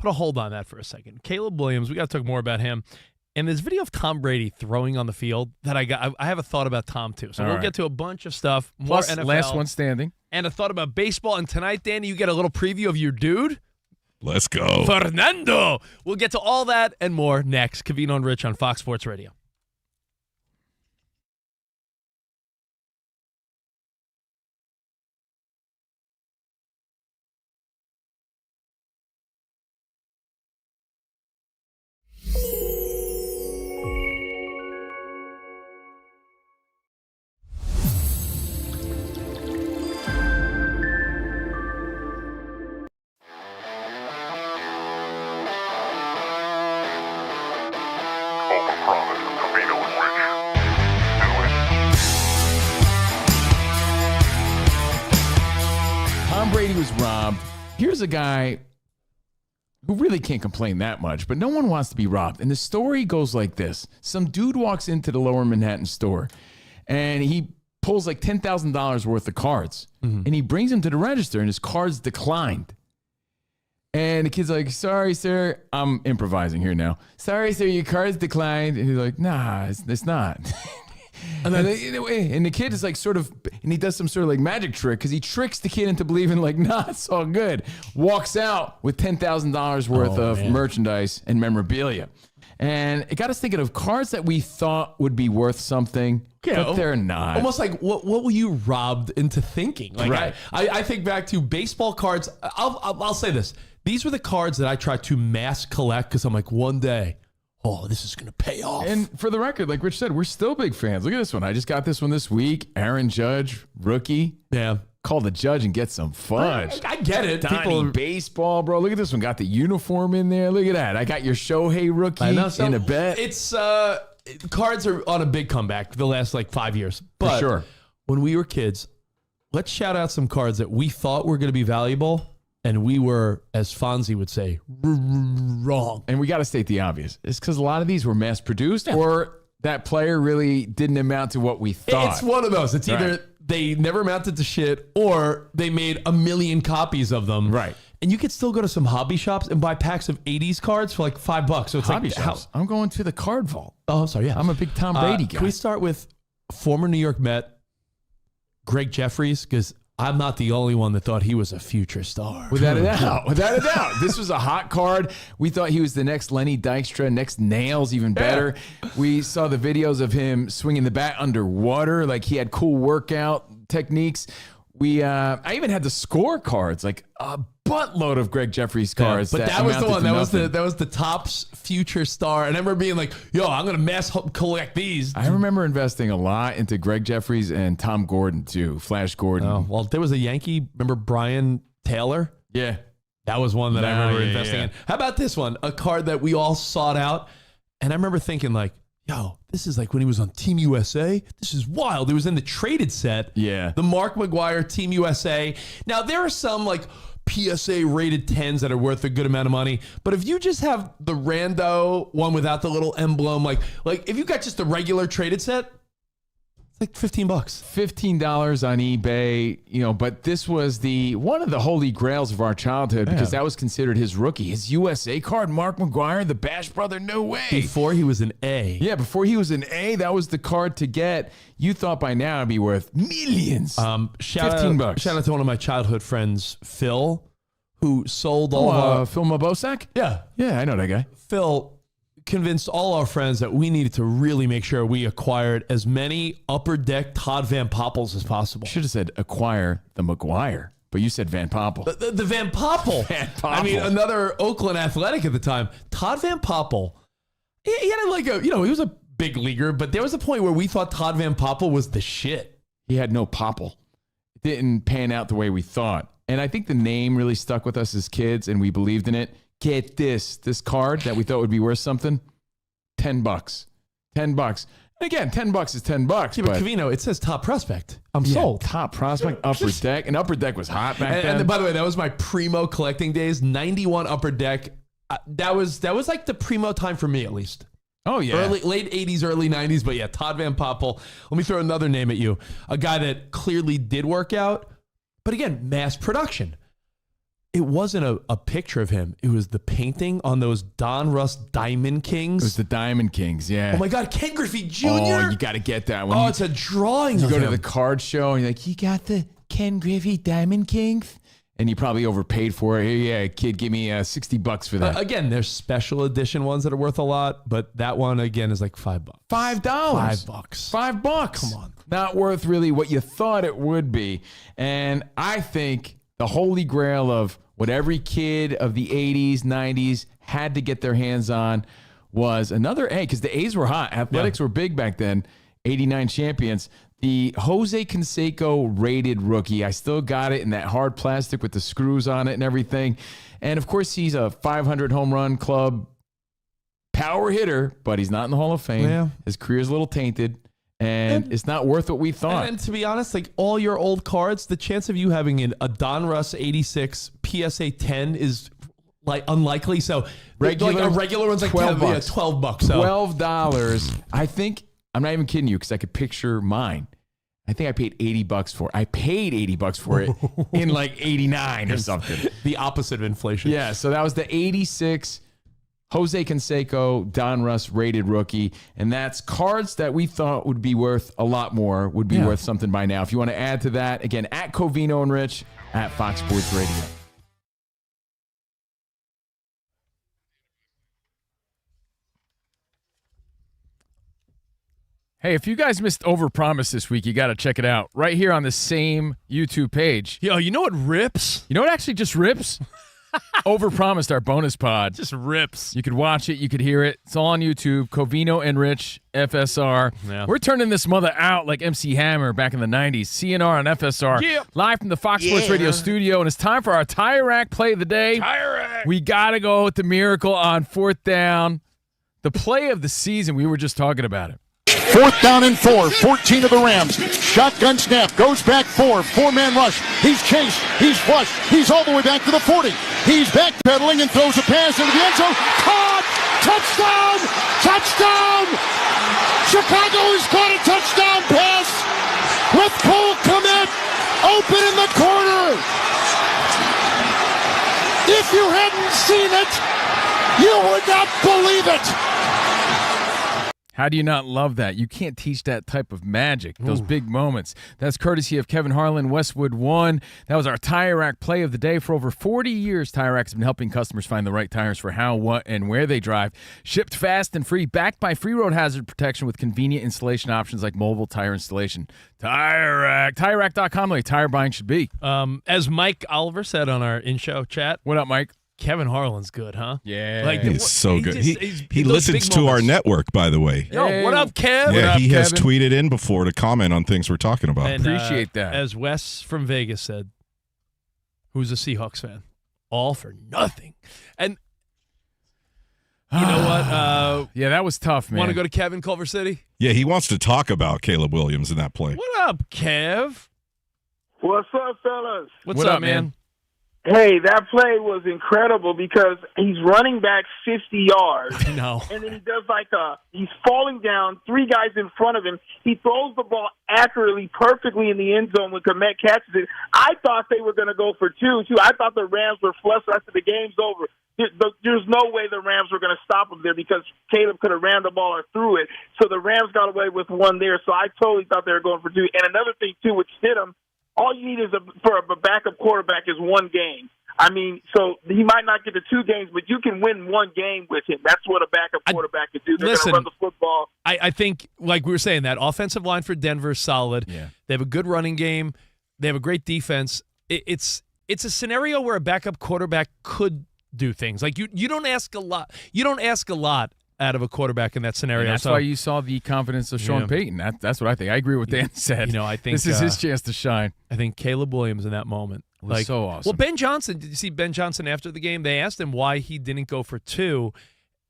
hold on that for a second. Caleb Williams, we got to talk more about him. And this video of Tom Brady throwing on the field that I have a thought about Tom too. So we'll get to a bunch of stuff. More Plus, NFL. last one standing. And a thought about baseball. And tonight, Danny, you get a little preview of your dude. Let's go. Fernando. We'll get to all that and more next. Covino and Rich on Fox Sports Radio. promise from Covino Rich. Do it. Tom Brady was robbed. Here's a guy who really can't complain that much, but no one wants to be robbed. And the story goes like this. Some dude walks into the Lower Manhattan store, and he pulls like $10,000 worth of cards, and he brings them to the register, and his cards declined. And the kid's like, sorry, sir. I'm improvising here now. Sorry, sir, your card's declined. And he's like, nah, it's not. And the kid is like sort of, and he does some sort of like magic trick because he tricks the kid into believing like, nah, it's all good. Walks out with $10,000 worth of merchandise and memorabilia. And it got us thinking of cards that we thought would be worth something, but they're not. Almost like what were you robbed into thinking? Like Right. I think back to baseball cards. I'll say this. These were the cards that I tried to mass collect because I'm like, one day, this is going to pay off. And for the record, like Rich said, we're still big fans. Look at this one. I just got this one this week. Aaron Judge, rookie. Yeah. Call the judge and get some fudge. I get it. Donnie baseball, bro. Look at this one. Got the uniform in there. Look at that. I got your Shohei rookie in a bet. It's cards are on a big comeback the last like 5 years. But for sure. When we were kids, let's shout out some cards that we thought were going to be valuable. And we were, as Fonzie would say, wrong. And we got to state the obvious. It's because a lot of these were mass produced or that player really didn't amount to what we thought. It's one of those. It's either they never amounted to shit or they made a million copies of them. Right. And you could still go to some hobby shops and buy packs of 80s cards for like $5. So it's hobby like, shops. I'm going to the card vault. Oh, I'm sorry. Yeah. I'm a big Tom Brady guy. Can we start with former New York Met, Greg Jeffries? Because I'm not the only one that thought he was a future star. Without a doubt. Without a doubt. This was a hot card. We thought he was the next Lenny Dykstra, next Nails, even better. We saw the videos of him swinging the bat underwater. Like he had cool workout techniques. I even had the scorecards, like a buttload of Greg Jeffries cards. But that was the one. That was the Topps future star. And I remember being like, yo, I'm going to mass collect these. I remember investing a lot into Greg Jeffries and Tom Gordon, too. Flash Gordon. Oh, well, there was a Yankee. Remember Brian Taylor? Yeah. That was one that I remember investing in. How about this one? A card that we all sought out. And I remember thinking like, yo, this is like when he was on Team USA. This is wild. It was in the traded set. Yeah. The Mark McGwire Team USA. Now, there are some like PSA rated 10s that are worth a good amount of money. But if you just have the rando one without the little emblem, like if you got just the regular traded set, it's like $15. $15 on eBay, but this was one of the holy grails of our childhood because that was considered his rookie. His USA card, Mark McGwire, the Bash brother, no way. Before he was an A. Yeah, before he was an A, that was the card to get. You thought by now it'd be worth millions. $15. Shout out to one of my childhood friends, Phil, who sold all Phil Mabosak? Yeah. Yeah, I know that guy. Phil convinced all our friends that we needed to really make sure we acquired as many upper deck Todd Van Poppels as possible. Should have said acquire the McGwire, but you said Van Poppel. The Van Poppel. Van Poppel. I mean, another Oakland Athletic at the time. Todd Van Poppel. He had he was a big leaguer, but there was a point where we thought Todd Van Poppel was the shit. He had no popple. It didn't pan out the way we thought. And I think the name really stuck with us as kids and we believed in it. Get this card that we thought would be worth something, $10. $10. And again, $10 is $10. Yeah, but Covino, it says top prospect. I'm sold. Top prospect, upper deck. And upper deck was hot back then. And by the way, that was my primo collecting days. 91 upper deck. That was like the primo time for me, at least. Oh, yeah. Late 80s, early 90s. But yeah, Todd Van Poppel. Let me throw another name at you. A guy that clearly did work out. But again, mass production. It wasn't a picture of him. It was the painting on those Don Russ Diamond Kings. It was the Diamond Kings, yeah. Oh, my God. Ken Griffey Jr.? Oh, you got to get that one. Oh, it's a drawing of him. You go to the card show and you're like, you got the Ken Griffey Diamond Kings? And you probably overpaid for it. Hey, yeah, kid, give me $60 for that. Again, there's special edition ones that are worth a lot, but that one, again, is like $5. $5. $5. Come on. Not worth really what you thought it would be. And I think the holy grail of what every kid of the 80s, 90s had to get their hands on was another A, because the A's were hot. Athletics were big back then. 89 champions. The Jose Canseco rated rookie. I still got it in that hard plastic with the screws on it and everything. And, of course, he's a 500 home run club power hitter, but he's not in the Hall of Fame. Yeah. His career's a little tainted, and it's not worth what we thought. And to be honest, like all your old cards, the chance of you having a Don Russ 86 PSA 10 is like unlikely. So Regular, like a regular one's like $12. $12. So. $12. I think, I'm not even kidding you, because I could picture mine. I think I paid $80 for it. I paid $80 for it in like 89 or something. The opposite of inflation. Yeah, so that was the 86 Jose Canseco Don Russ rated rookie. And that's cards that we thought would be worth a lot more, would be worth something by now. If you want to add to that, again, at Covino and Rich, at Fox Sports Radio. Hey, if you guys missed Overpromise this week, you got to check it out right here on the same YouTube page. Yo, you know what rips? You know what actually just rips? Overpromised, our bonus pod. Just rips. You could watch it. You could hear it. It's all on YouTube. Covino and Rich, FSR. Yeah. We're turning this mother out like MC Hammer back in the 90s. CNR on FSR. Yep. Live from the Fox Sports Radio studio. And it's time for our Tire Rack play of the day. Tire Rack. We got to go with the miracle on 4th down. The play of the season. We were just talking about it. 4th down and 4, 14 of the Rams. Shotgun snap, goes back 4-man rush. He's chased, he's flushed, he's all the way back to the 40. He's backpedaling and throws a pass into the end zone. Caught! Touchdown! Touchdown! Chicago has caught a touchdown pass with Cole Kmet open in the corner. If you hadn't seen it, you would not believe it. How do you not love that? You can't teach that type of magic, those big moments. That's courtesy of Kevin Harlan, Westwood One. That was our Tire Rack play of the day. For over 40 years, Tire Rack has been helping customers find the right tires for how, what, and where they drive. Shipped fast and free, backed by free road hazard protection with convenient installation options like mobile tire installation. Tire Rack. TireRack.com, like tire buying should be. As Mike Oliver said on our in-show chat. What up, Mike? Kevin Harlan's good, huh? Yeah. Like, He's so good. He those listens big to our moments. network, by the way. Yo, what up, Kev? Yeah, What up, he has Kevin? tweeted in before to comment on things we're talking about. And, Appreciate that. As Wes from Vegas said, who's a Seahawks fan? All for nothing. And you know what? Yeah, that was tough, man. Want to go to Kevin Culver City? Yeah, he wants to talk about Caleb Williams in that play. What up, Kev? What's up, fellas? What's What up, up, man? man? Hey, that play was incredible because he's running back 50 yards. I know. And then he does he's falling down, 3 guys in front of him. He throws the ball accurately, perfectly in the end zone when Kmet catches it. I thought they were going to go for 2, too. I thought the Rams were flushed after the game's over. There's no way the Rams were going to stop him there because Caleb could have ran the ball or threw it. So the Rams got away with 1 there. So I totally thought they were going for 2. And another thing, too, which hit him, all you need is for a backup quarterback is 1 game. I mean, so he might not get the 2 games, but you can win 1 game with him. That's what a backup quarterback can do. They're going to run the football. I think, like we were saying, that offensive line for Denver is solid. Yeah. They have a good running game. They have a great defense. It's a scenario where a backup quarterback could do things. Like you don't ask a lot. You don't ask a lot out of a quarterback in that scenario. And that's why you saw the confidence of Sean Payton. That's what I think. I agree with what Dan said. You know, I think this is his chance to shine. I think Caleb Williams in that moment was so awesome. Well, Ben Johnson, did you see Ben Johnson after the game? They asked him why he didn't go for 2.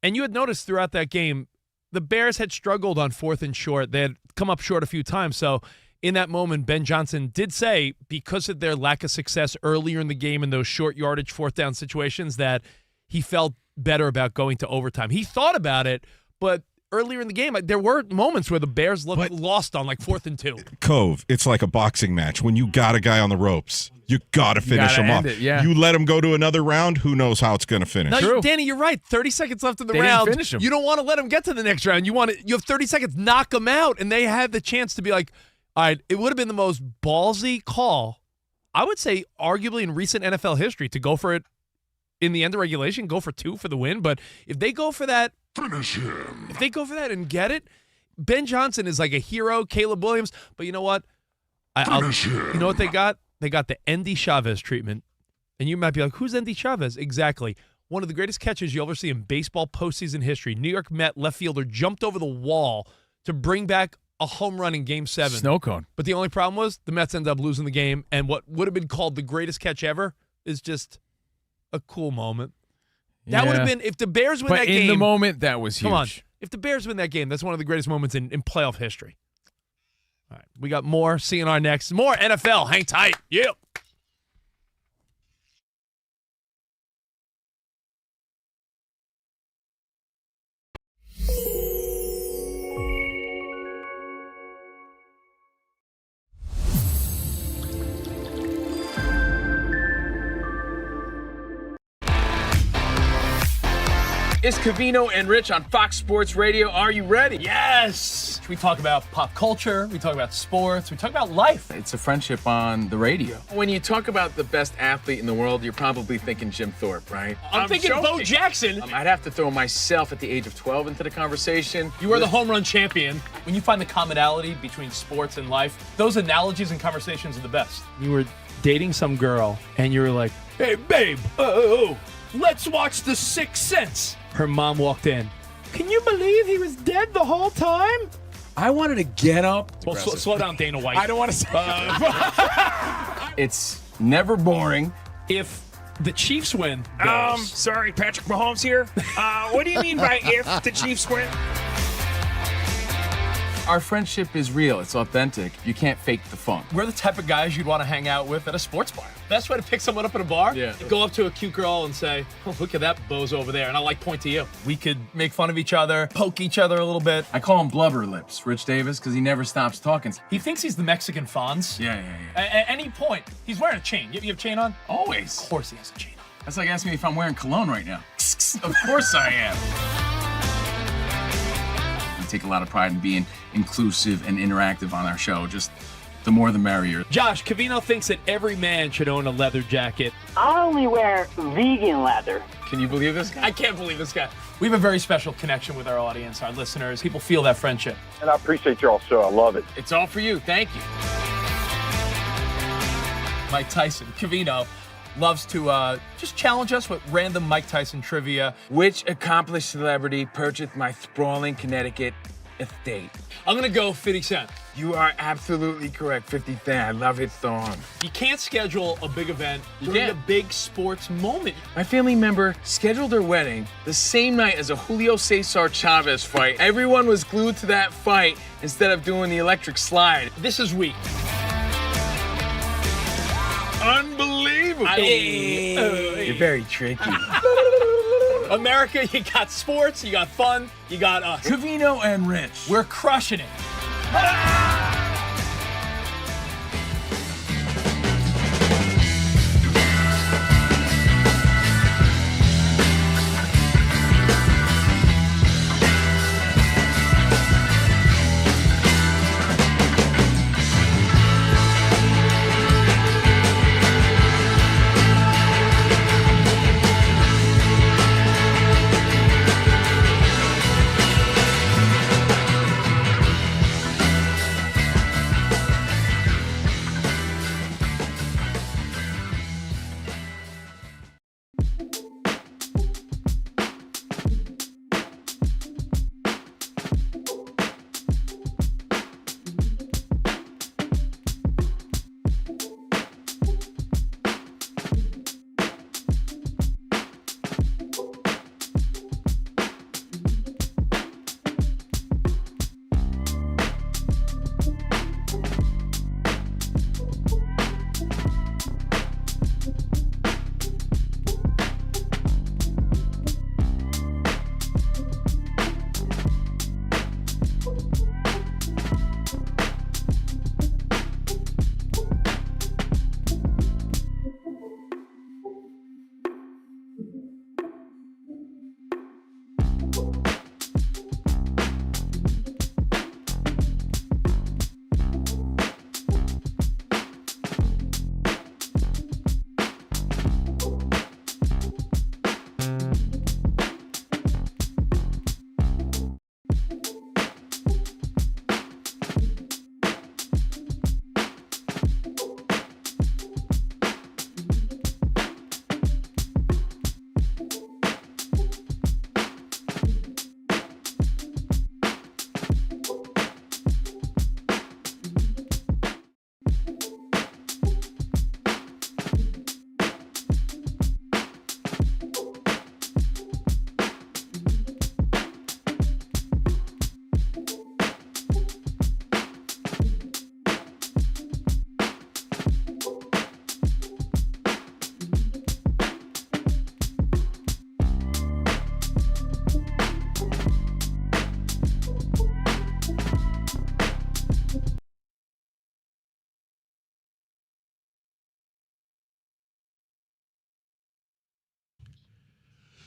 And you had noticed throughout that game, the Bears had struggled on 4th and short. They had come up short a few times. So in that moment, Ben Johnson did say, because of their lack of success earlier in the game in those short yardage 4th down situations, that he felt better about going to overtime. He thought about it, but earlier in the game, there were moments where the Bears looked lost on 4th and 2. Cove, it's like a boxing match. When you got a guy on the ropes, you got to finish him off. You let him go to another round, who knows how it's going to finish. No, Danny, you're right. 30 seconds left in the They round. didn't finish him. You don't want to let him get to the next round. You have 30 seconds, knock him out, and they had the chance to be like, all right, it would have been the most ballsy call, I would say, arguably in recent NFL history, to go for it in the end of regulation, go for 2 for the win. But if they go for that, finish him. If they go for that and get it, Ben Johnson is like a hero, Caleb Williams. But you know what? You know what they got? They got the Andy Chavez treatment. And you might be like, who's Andy Chavez? Exactly. One of the greatest catches you'll ever see in baseball postseason history. New York Met left fielder jumped over the wall to bring back a home run in Game 7. Snow cone. But the only problem was the Mets ended up losing the game. And what would have been called the greatest catch ever is just a cool moment. That would have been, if the Bears win but that game. in the moment, that was huge. Come on. If the Bears win that game, that's one of the greatest moments in playoff history. All right. We got more CNR next. More NFL. Hang tight. Yep. It's Covino and Rich on Fox Sports Radio. Are you ready? Yes. We talk about pop culture. We talk about sports. We talk about life. It's a friendship on the radio. When you talk about the best athlete in the world, you're probably thinking Jim Thorpe, right? I'm thinking joking. Bo Jackson. I'd have to throw myself at the age of 12 into the conversation. You are the home run champion. When you find the commonality between sports and life, those analogies and conversations are the best. You were dating some girl, and you were like, "Hey, babe, let's watch The Sixth Sense." Her mom walked in. "Can you believe he was dead the whole time?" I wanted to get up. Well, slow down, Dana White. I don't want to say It's never boring. If the Chiefs win, Sorry, Patrick Mahomes here. What do you mean by if the Chiefs win? Our friendship is real. It's authentic. You can't fake the fun. we're the type of guys you'd want to hang out with at a sports bar. Best way to pick someone up at a bar? Yeah. Go up to a cute girl and say, "Oh, look at that bozo over there," and I point to you. We could make fun of each other, poke each other a little bit. I call him Blubber Lips, Rich Davis, because he never stops talking. He thinks he's the Mexican Fonz. Yeah. At any point, he's wearing a chain. You have a chain on? Always. Of course he has a chain on. That's like asking me if I'm wearing cologne right now. Of course I am. We take a lot of pride in being inclusive and interactive on our show. Just the more the merrier. Josh, Covino thinks that every man should own a leather jacket. I only wear vegan leather. Can you believe this guy? I can't believe this guy. We have a very special connection with our audience, our listeners. People feel that friendship. And I appreciate y'all's show. I love it. It's all for you. Thank you. Mike Tyson, Covino, loves to just challenge us with random Mike Tyson trivia. Which accomplished celebrity purchased my sprawling Connecticut estate? I'm going to go 50 Cent. You are absolutely correct. 50 Cent. I love his song. You can't schedule a big event during can't. a big sports moment. My family member scheduled their wedding the same night as a Julio Cesar Chavez fight. Everyone was glued to that fight instead of doing the electric slide. This is weak. Unbelievable. You're very tricky. America, you got sports, you got fun, you got us. Covino and Rich. We're crushing it.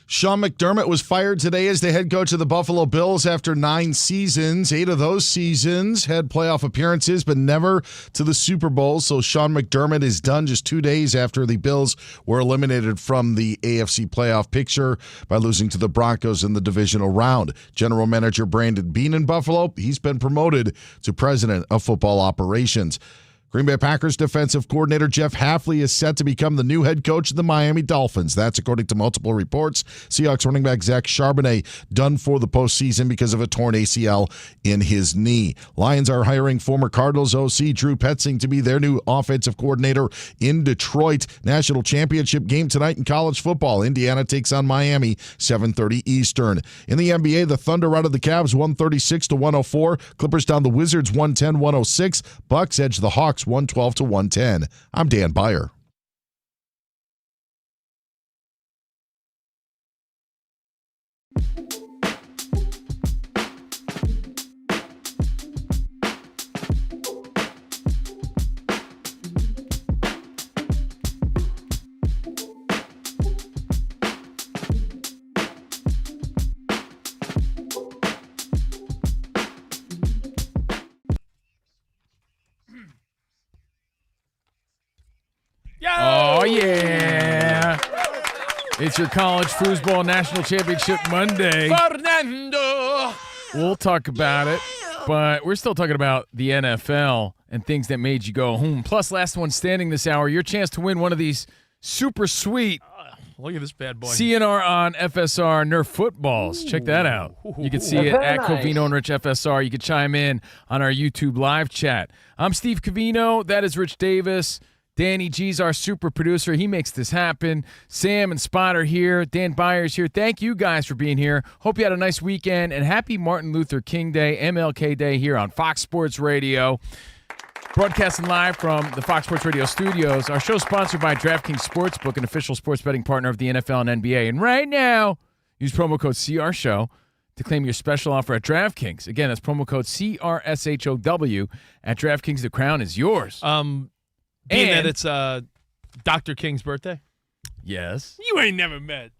Sean McDermott was fired today as the head coach of the Buffalo Bills after 9 seasons. 8 of those seasons had playoff appearances, but never to the Super Bowl. So Sean McDermott is done just 2 days after the Bills were eliminated from the AFC playoff picture by losing to the Broncos in the divisional round. General manager Brandon Beane in Buffalo, he's been promoted to president of football operations. Green Bay Packers defensive coordinator Jeff Hafley is set to become the new head coach of the Miami Dolphins. That's according to multiple reports. Seahawks running back Zach Charbonnet done for the postseason because of a torn ACL in his knee. Lions are hiring former Cardinals OC Drew Petzing to be their new offensive coordinator in Detroit. National championship game tonight in college football. Indiana takes on Miami, 7:30 Eastern. In the NBA, the Thunder routed the Cavs 136-104. Clippers down the Wizards 110-106. Bucks edge the Hawks 112-110. I'm Dan Byer. Oh, yeah. It's your college foosball national championship Monday. Fernando. We'll talk about it, but we're still talking about the NFL and things that made you go, Plus, last one standing this hour, your chance to win one of these super sweet Look at this bad boy. CNR on FSR Nerf footballs. Check that out. You can see it at Covino and Rich FSR. You can chime in on our YouTube live chat. I'm Steve Covino. That is Rich Davis. Danny G's our super producer. He makes this happen. Sam and Spot are here. Dan Byers here. Thank you guys for being here. Hope you had a nice weekend, and happy Martin Luther King Day, MLK Day here on Fox Sports Radio. Broadcasting live from the Fox Sports Radio studios. Our show is sponsored by DraftKings Sportsbook, an official sports betting partner of the NFL and NBA. And right now, use promo code CRSHOW to claim your special offer at DraftKings. Again, that's promo code CRSHOW at DraftKings. The crown is yours. Being that it's Dr. King's birthday? Yes. You ain't never met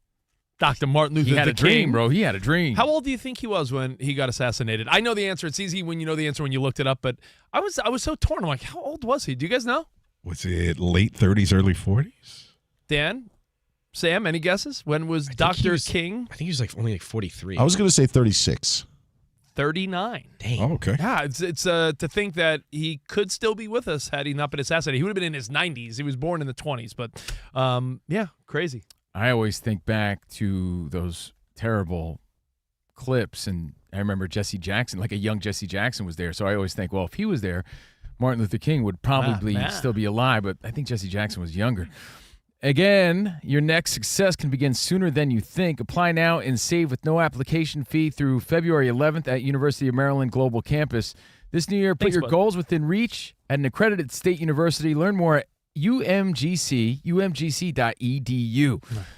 Dr. Martin Luther King. He had a dream, bro. He had a dream. How old do you think he was when he got assassinated? I know the answer. It's easy when you know the answer when you looked it up, but I was so torn. I'm like, how old was he? Do you guys know? Was it late 30s, early 40s? Dan? Sam, any guesses? When was Dr. King? I think he was only 43. I was going to say 36. 39. Dang. Oh, okay. Yeah, it's to think that he could still be with us had he not been assassinated. He would have been in his 90s. He was born in the 20s, but yeah, crazy. I always think back to those terrible clips, and I remember Jesse Jackson, like a young Jesse Jackson was there, so I always think, well, if he was there, Martin Luther King would probably still be alive, but I think Jesse Jackson was younger. Again, your next success can begin sooner than you think. Apply now and save with no application fee through February 11th at University of Maryland Global Campus. This new year, put your goals within reach at an accredited state university. Learn more at umgc.edu.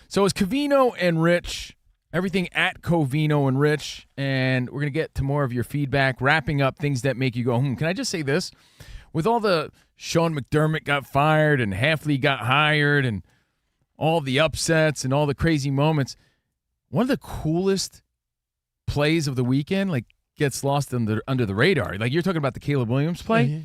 So it's Covino and Rich, everything at Covino and Rich, and we're going to get to more of your feedback, wrapping up things that make you go, Can I just say this? With all the Sean McDermott got fired and Hafley got hired and all the upsets and all the crazy moments, one of the coolest plays of the weekend gets lost under the radar. Like you're talking about the Caleb Williams play. Yeah.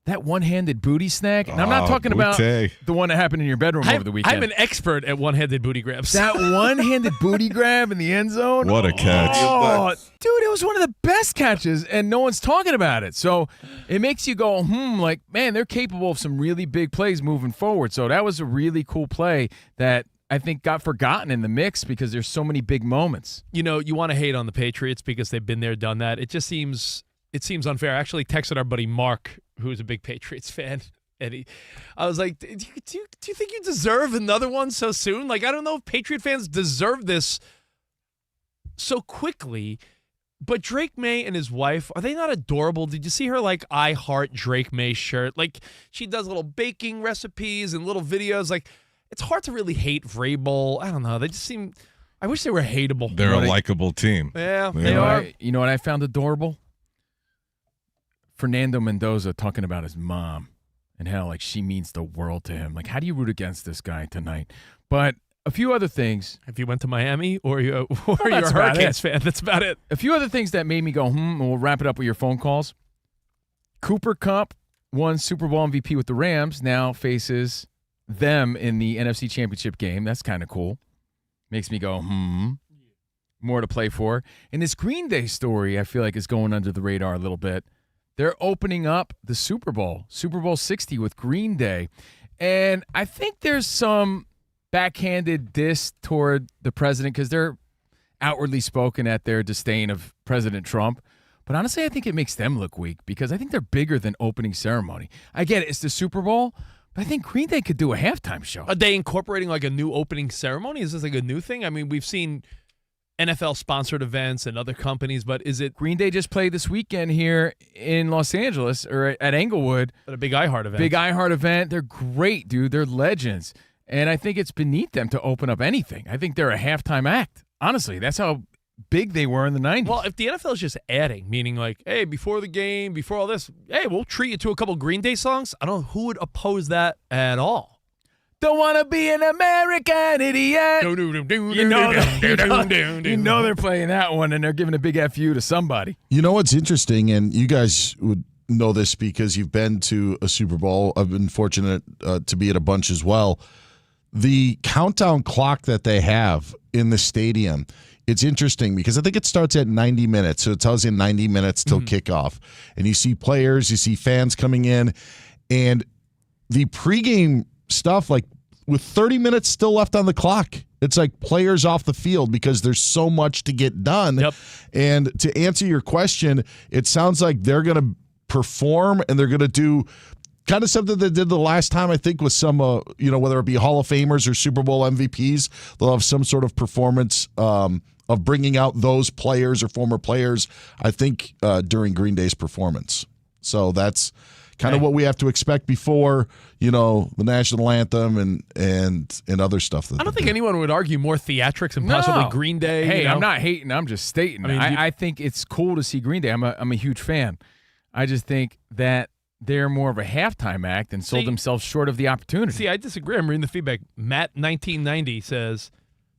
That one-handed booty snag. And I'm not talking about the one that happened in your bedroom over the weekend. I'm an expert at one-handed booty grabs. That one-handed booty grab in the end zone. What a catch. Oh, dude, it was one of the best catches, and no one's talking about it. So it makes you go, man, they're capable of some really big plays moving forward. So that was a really cool play that I think got forgotten in the mix because there's so many big moments. You know, you want to hate on the Patriots because they've been there, done that. It just seems unfair. I actually texted our buddy Mark, who's a big Patriots fan, and I was like, do you think you deserve another one so soon? Like, I don't know if Patriot fans deserve this so quickly, but Drake May and his wife, are they not adorable? Did you see her, I Heart Drake May shirt? Like, she does little baking recipes and little videos. Like, it's hard to really hate Vrabel. I don't know. They just seem, I wish they were hateable. They're a likable team. Yeah, they are. You know what I found adorable? Fernando Mendoza talking about his mom and how she means the world to him. Like, how do you root against this guy tonight? But A few other things. If you went to Miami or you're a That's about Hurricanes fan, that's about it. A few other things that made me go, and we'll wrap it up with your phone calls. Cooper Kupp won Super Bowl MVP with the Rams, now faces them in the NFC Championship game. That's kind of cool. Makes me go, more to play for. And this Green Day story, I feel like, is going under the radar a little bit. They're opening up the Super Bowl 60 with Green Day. And I think there's some backhanded diss toward the president because they're outwardly spoken at their disdain of President Trump. But honestly, I think it makes them look weak because I think they're bigger than opening ceremony. I get it. It's the Super Bowl. But I think Green Day could do a halftime show. Are they incorporating like a new opening ceremony? Is this like a new thing? I mean, we've seen NFL-sponsored events and other companies, but is it... Green Day just played this weekend here in Los Angeles or at Englewood. At a big iHeart event. Big iHeart event. They're great, dude. They're legends. And I think it's beneath them to open up anything. I think they're a halftime act. Honestly, that's how big they were in the 90s. Well, if the NFL is just adding, meaning like, hey, before the game, before all this, hey, we'll treat you to a couple Green Day songs, I don't know who would oppose that at all. Don't want to be an American idiot. You know they're playing that one, and they're giving a big FU to somebody. You know what's interesting, and you guys would know this because you've been to a Super Bowl. I've been fortunate to be at a bunch as well. The countdown clock that they have in the stadium, it's interesting because I think it starts at 90 minutes. So it tells you 90 minutes till kickoff. And you see players, you see fans coming in, and the pregame stuff, like with 30 minutes still left on the clock, it's like players off the field because there's so much to get done. Yep. And to answer your question, it sounds like they're going to perform and they're going to do kind of something they did the last time, I think, with some, whether it be Hall of Famers or Super Bowl MVPs. They'll have some sort of performance of bringing out those players or former players, I think, during Green Day's performance. So that's kind of what we have to expect before, the national anthem and other stuff. I don't think anyone would argue more theatrics and possibly Green Day. Hey, I'm not hating. I'm just stating. I think it's cool to see Green Day. I'm a huge fan. I just think that they're more of a halftime act and sold themselves short of the opportunity. See, I disagree. I'm reading the feedback. Matt1990 says,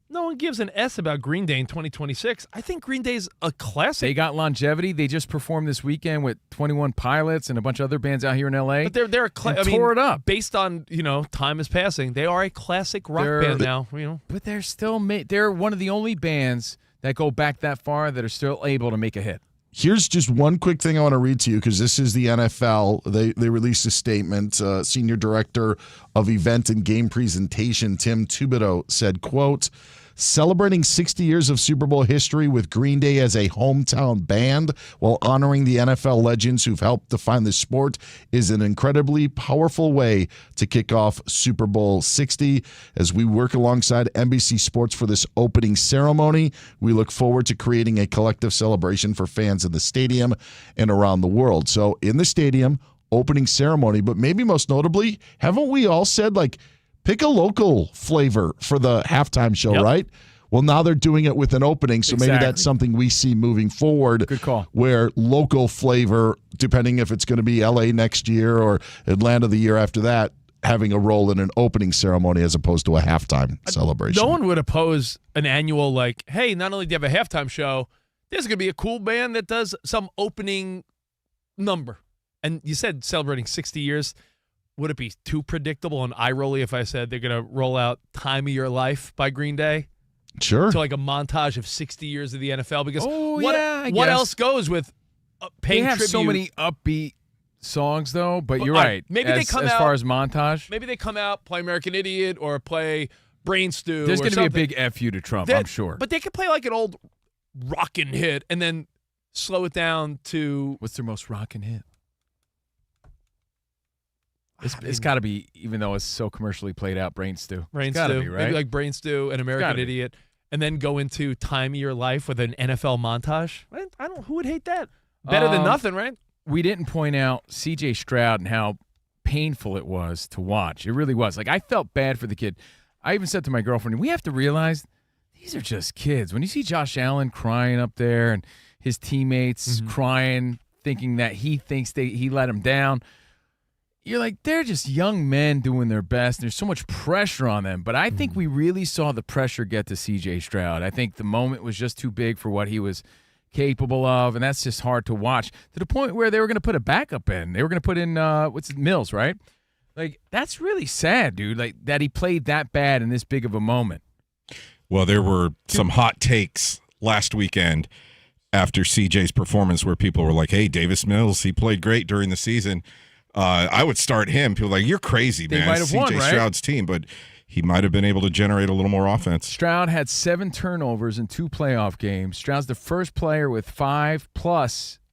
no one gives an S about Green Day in 2026. I think Green Day's a classic. They got longevity. They just performed this weekend with 21 Pilots and a bunch of other bands out here in L.A. But they're tore it up. Based on, time is passing, they are a classic rock band now. But they're still they're one of the only bands that go back that far that are still able to make a hit. Here's just one quick thing I want to read to you because this is the NFL. They released a statement. Senior Director of Event and Game Presentation, Tim Thibodeau, said, quote, celebrating 60 years of Super Bowl history with Green Day as a hometown band while honoring the NFL legends who've helped define the sport is an incredibly powerful way to kick off Super Bowl 60. As we work alongside NBC Sports for this opening ceremony, we look forward to creating a collective celebration for fans in the stadium and around the world. So in the stadium, opening ceremony, but maybe most notably, haven't we all said, like, pick a local flavor for the halftime show, right? Well, now they're doing it with an opening, so maybe that's something we see moving forward. Good call. Where local flavor, depending if it's going to be L.A. next year or Atlanta the year after that, having a role in an opening ceremony as opposed to a halftime celebration. No one would oppose an annual, like, hey, not only do you have a halftime show, there's going to be a cool band that does some opening number. And you said celebrating 60 years. Would it be too predictable and eye-rolly if I said they're going to roll out Time of Your Life by Green Day? Sure. So like a montage of 60 years of the NFL? Because I what guess. else goes with paying They have tribute? so many upbeat songs, though, but you're right. Maybe they come as out, far as montage. Maybe they come out, play American Idiot or play Brain Stew. There's going to be a big FU to Trump, I'm sure. But they could play like an old rockin' hit and then slow it down to... What's their most rockin' hit? It's got to be, even though it's so commercially played out, Brain Stew. Brain Stew, Stew. right? Maybe like Brain Stew and American Idiot, and then go into Time of Your Life with an NFL montage. I don't. Who would hate that? Better than nothing, right? We didn't point out C.J. Stroud and how painful it was to watch. It really was. Like, I felt bad for the kid. I even said to my girlfriend, we have to realize these are just kids. When you see Josh Allen crying up there and his teammates crying, thinking that he thinks he let him down, you're like, they're just young men doing their best. There's so much pressure on them. But I think we really saw the pressure get to C.J. Stroud. I think the moment was just too big for what he was capable of, and that's just hard to watch, to the point where they were going to put a backup in. They were going to put in, Mills, right? Like, that's really sad, dude, like that he played that bad in this big of a moment. Well, there were some hot takes last weekend after CJ's performance where people were like, hey, Davis Mills, he played great during the season. I would start him. People were like, you're crazy, They man. might have CJ won, right? Stroud's team, but he might have been able to generate a little more offense. Stroud had 7 turnovers in 2 playoff games. Stroud's the first player with 5+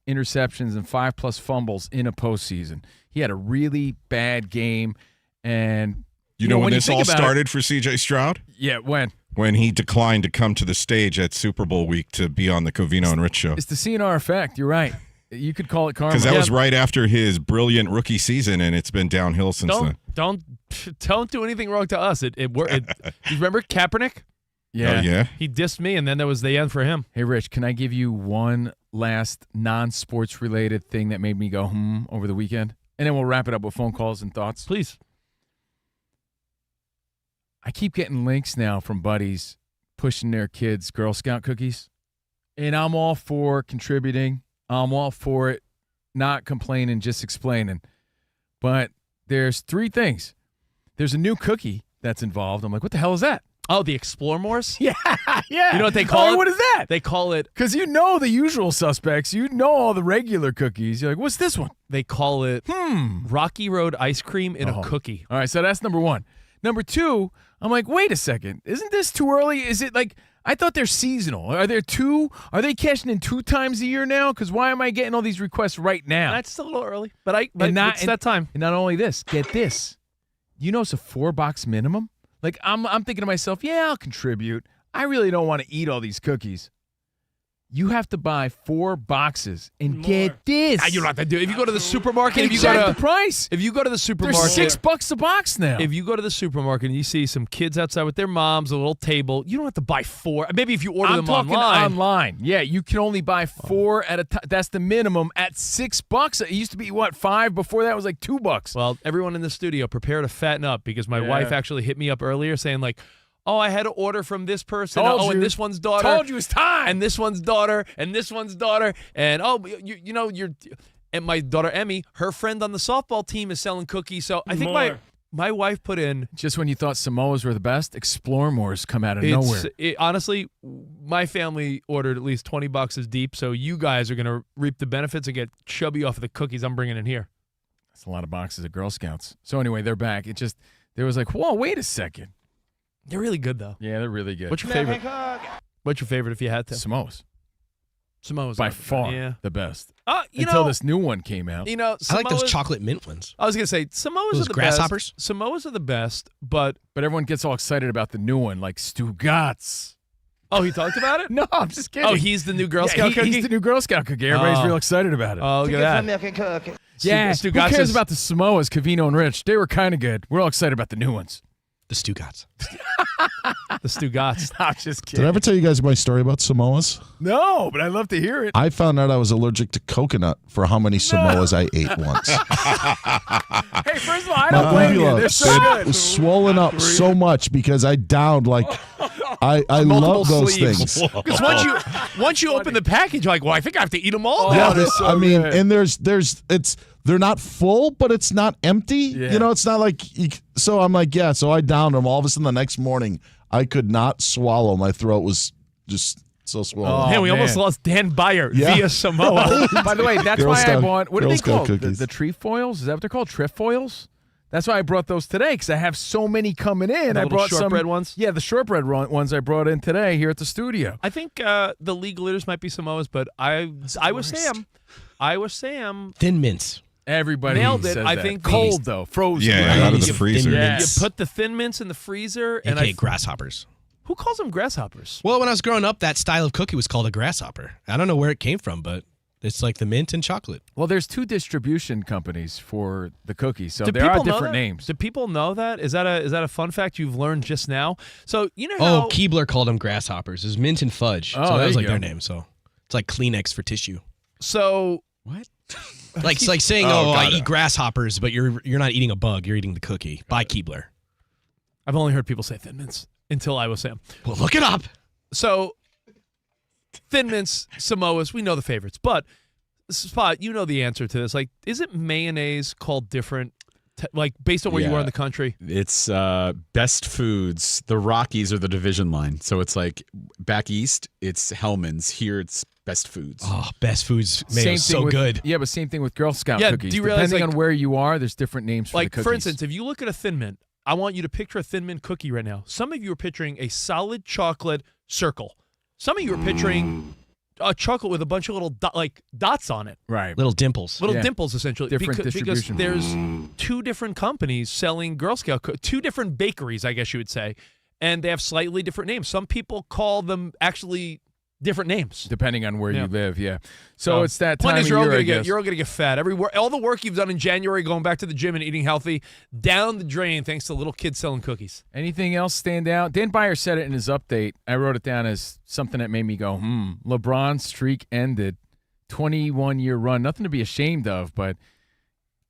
interceptions and 5+ fumbles in a postseason. He had a really bad game. And You know when you this think all about started for CJ Stroud? Yeah, when? When he declined to come to the stage at Super Bowl week to be on the Covino and Rich show. It's the CNR effect. You're right. You could call it karma. Because that was right after his brilliant rookie season, and it's been downhill since then. Don't do anything wrong to us. It worked. You remember Kaepernick? Yeah. Oh, yeah? He dissed me, and then that was the end for him. Hey, Rich, can I give you one last non-sports related thing that made me go over the weekend? And then we'll wrap it up with phone calls and thoughts. Please. I keep getting links now from buddies pushing their kids Girl Scout cookies. And I'm all for contributing. I'm all for it, not complaining, just explaining. But there's 3 things. There's a new cookie that's involved. I'm like, what the hell is that? Oh, the Explore Mores? Yeah. You know what they call it? What is that? They call it... Because you know the usual suspects. You know all the regular cookies. You're like, what's this one? They call it Rocky Road ice cream in a cookie. All right, so that's number 1. Number 2, I'm like, wait a second. Isn't this too early? Is it like, I thought they're seasonal. Are they cashing in 2 times a year now? Because why am I getting all these requests right now? That's still a little early, but it's that time. And not only this, get this. You know it's a $4 minimum? Like, I'm thinking to myself, yeah, I'll contribute. I really don't want to eat all these cookies. You have to buy 4 boxes and get this. You don't have to do it. If you go to the supermarket, If you check the price. If you go to the supermarket, They're $6 a box now. If you go to the supermarket and you see some kids outside with their moms, a little table, you don't have to buy 4. Maybe if you order them talking online. Yeah, you can only buy 4 at a time. That's the minimum at $6. It used to be, what, 5? Before that was like $2. Well, everyone in the studio, prepare to fatten up because my wife actually hit me up earlier saying like, oh, I had to order from this person. And this one's daughter. Told you it's time. And this one's daughter. And this one's daughter. And, you're and my daughter, Emmy, her friend on the softball team is selling cookies. So I think my wife put in. Just when you thought Samoas were the best, Explore Mores come out of nowhere. Honestly, my family ordered at least 20 boxes deep. So you guys are going to reap the benefits and get chubby off of the cookies I'm bringing in here. That's a lot of boxes of Girl Scouts. So anyway, they're back. There was like, whoa, wait a second. They're really good, though. Yeah, they're really good. What's your favorite? What's your favorite if you had to? Samoas. Samoas. By far the best. Until this new one came out. I like those chocolate mint ones. I was going to say, Samoas those are the grasshoppers? best. Samoas are the best, but everyone gets all excited about the new one, like Stugatz. Oh, he talked about it? No, I'm just kidding. Oh, he's the new Girl Scout cookie? He's the new Girl Scout cookie. Everybody's real excited about it. Oh, look at that. Yeah, who Stugatz cares about the Samoas, Covino and Rich? They were kind of good. We're all excited about the new ones. The Stugatz. The Stugatz. I'm just kidding. Did I ever tell you guys my story about Samoas? No, but I'd love to hear it. I found out I was allergic to coconut for how many Samoas I ate once. Hey, first of all, I don't blame you. They're so good. Was swollen up so much because I downed I love those things. Because once you open the package, you're like, well, I think I have to eat them all. And they're not full, but it's not empty. Yeah. You know, it's not like so I'm like, yeah, so I downed them. All of a sudden the next morning I could not swallow. My throat was just so swollen. We almost lost Dan Beyer via Samoa. By the way, that's why I bought, what are they called? Cookies. The trefoils? Is that what they're called? Trefoils? That's why I brought those today, because I have so many coming in. The I brought shortbread ones? Yeah, the shortbread ones I brought in today here at the studio. I think the league leaders might be Samoas, but I was Sam. Thin mints. Everybody nailed it. says I that. think cold though, frozen. Yeah, out of the freezer. You put the Thin Mints in the freezer, and grasshoppers. Who calls them grasshoppers? Well, when I was growing up, that style of cookie was called a grasshopper. I don't know where it came from, but it's like the mint and chocolate. Well, there's 2 distribution companies for the cookies, so there are different names. Do people know that? Is that a fun fact you've learned just now? So you know how Keebler called them grasshoppers. It was mint and fudge. Oh, so that was like go. their name. So it's like Kleenex for tissue. So what? Like saying, Oh, I got eat it. grasshoppers, but you're not eating a bug. You're eating the cookie. By Keebler. I've only heard people say Thin Mints until I was Sam. Well, look it up. So, Thin Mints, Samoas, we know the favorites. But, Spot, you know the answer to this. Like, is it mayonnaise called different, like, based on where you are in the country? It's Best Foods. The Rockies are the division line. So it's like back east, it's Hellman's. Here, it's Best Foods. Oh, Best Foods mayo is so with, good. Yeah, but same thing with Girl Scout Yeah, cookies. do you realize, Depending like- on where you are, there's different names for the Like, cookies. for instance, if you look at a Thin Mint, I want you to picture a Thin Mint cookie right now. Some of you are picturing a solid chocolate circle. Some of you are picturing a chocolate with a bunch of little dots on it. Right. Little dimples. Little dimples, essentially. Different because distribution. there's two different companies selling Girl Scout two different bakeries, I guess you would say, and they have slightly different names. Some people call them actually different names. Depending on where Yeah. you live, yeah. So it's that Point time is, of you're all year, gonna I guess. you're all gonna get fat. All the work you've done in January, going back to the gym and eating healthy, down the drain thanks to little kids selling cookies. Anything else stand out? Dan Byer said it in his update. I wrote it down as something that made me go, LeBron's streak ended. 21-year run. Nothing to be ashamed of, but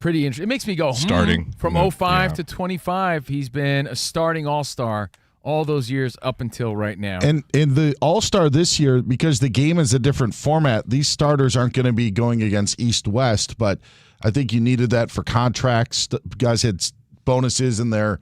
pretty interesting. It makes me go, Starting. From Yeah. 05 to 25, he's been a starting all-star all those years up until right now. And in the All-Star this year, because the game is a different format, these starters aren't going to be going against East-West, but I think you needed that for contracts. Guys had bonuses in their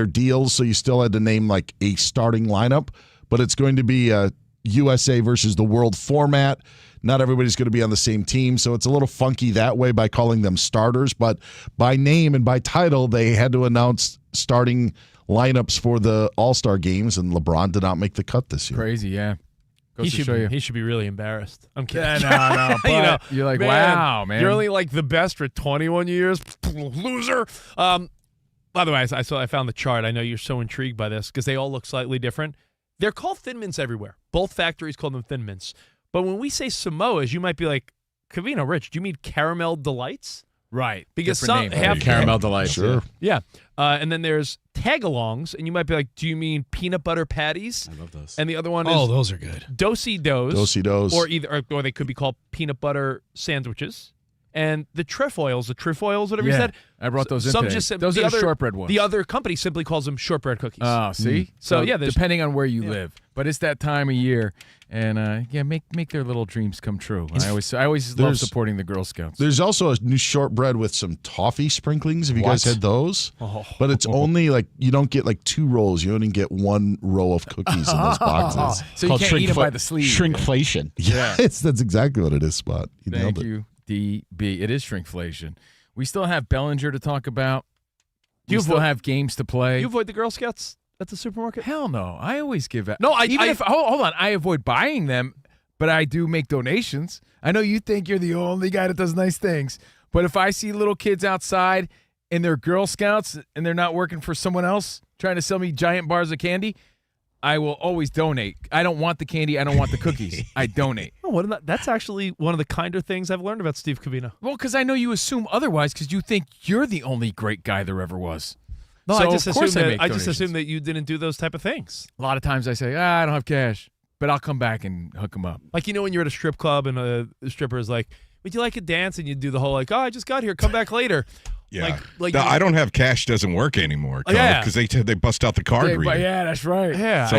deals, so you still had to name like a starting lineup, but it's going to be a USA versus the world format. Not everybody's going to be on the same team, so it's a little funky that way by calling them starters, but by name and by title, they had to announce starting lineups for the All-Star games, and LeBron did not make the cut this year. Crazy, yeah. Goes to show you. He should be really embarrassed. I'm kidding. Yeah, no, but you're like, wow, man. You're only like the best for 21 years, loser. By the way, I found the chart. I know you're so intrigued by this because they all look slightly different. They're called Thin Mints everywhere. Both factories call them Thin Mints. But when we say Samoas, you might be like, Covino Rich, do you mean Caramel Delights? Right. Because Different some name. have Caramel Delights. Sure. Yeah. And then there's tagalongs, and you might be like, do you mean peanut butter patties? I love those. And the other one Oh, is those are good. do-si-dos. Do-si-dos. Or they could be called peanut butter sandwiches. And the trefoils, whatever you Yeah, said. I brought those in Some today. just Those are the other shortbread ones. The other company simply calls them shortbread cookies. Oh, see? So, yeah, there's- depending on where you live. But it's that time of year. And, make their little dreams come true. I always love There's- supporting the Girl Scouts. There's also a new shortbread with some toffee sprinklings. Have you guys had those? Oh. But it's only like you don't get like 2 rolls. You only get 1 row of cookies in those boxes. So you can't eat them by the sleeve. Shrinkflation. Yes, that's exactly what it is, Spot. You nailed Thank it. you, DB. It is shrinkflation. We still have Bellinger to talk about. You We still avoid- have games to play. You avoid the Girl Scouts at the supermarket? Hell no. I always give out. No, hold on. I avoid buying them, but I do make donations. I know you think you're the only guy that does nice things, but if I see little kids outside and they're Girl Scouts and they're not working for someone else trying to sell me giant bars of candy, I will always donate. I don't want the candy. I don't want the cookies. I donate. Oh, that's actually one of the kinder things I've learned about Steve Covino. Well, because I know you assume otherwise because you think you're the only great guy there ever was. No, So, I just of course assumed I make I just donations. assumed that you didn't do those type of things. A lot of times I say, I don't have cash, but I'll come back and hook them up. Like, when you're at a strip club and the stripper is like, would you like a dance? And you do the whole like, I just got here, come back later. Yeah. Like I don't have cash doesn't work anymore. Oh, yeah. Because they bust out the card reader. Yeah, that's right. Yeah. So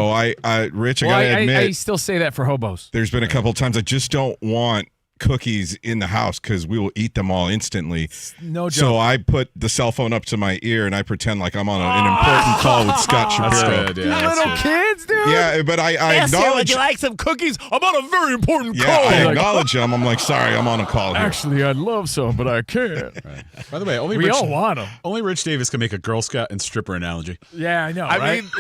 Rich, I Well, gotta admit, I still say that for hobos. there's been a couple of times I just don't want cookies in the house because we will eat them all instantly. No joke. So I put the cell phone up to my ear and I pretend like I'm on an important call with Scott Shapiro. That's good. Yeah, that's Little good. kids, dude. Yeah, but I acknowledge. like some cookies? I'm on a very important Yeah, call. I acknowledge them. I'm like, sorry, I'm on a call here. Actually, I'd love some, but I can't. By the way, only We Rich, all want them. only Rich Davis can make a Girl Scout and stripper analogy. Yeah, I know, I right? mean,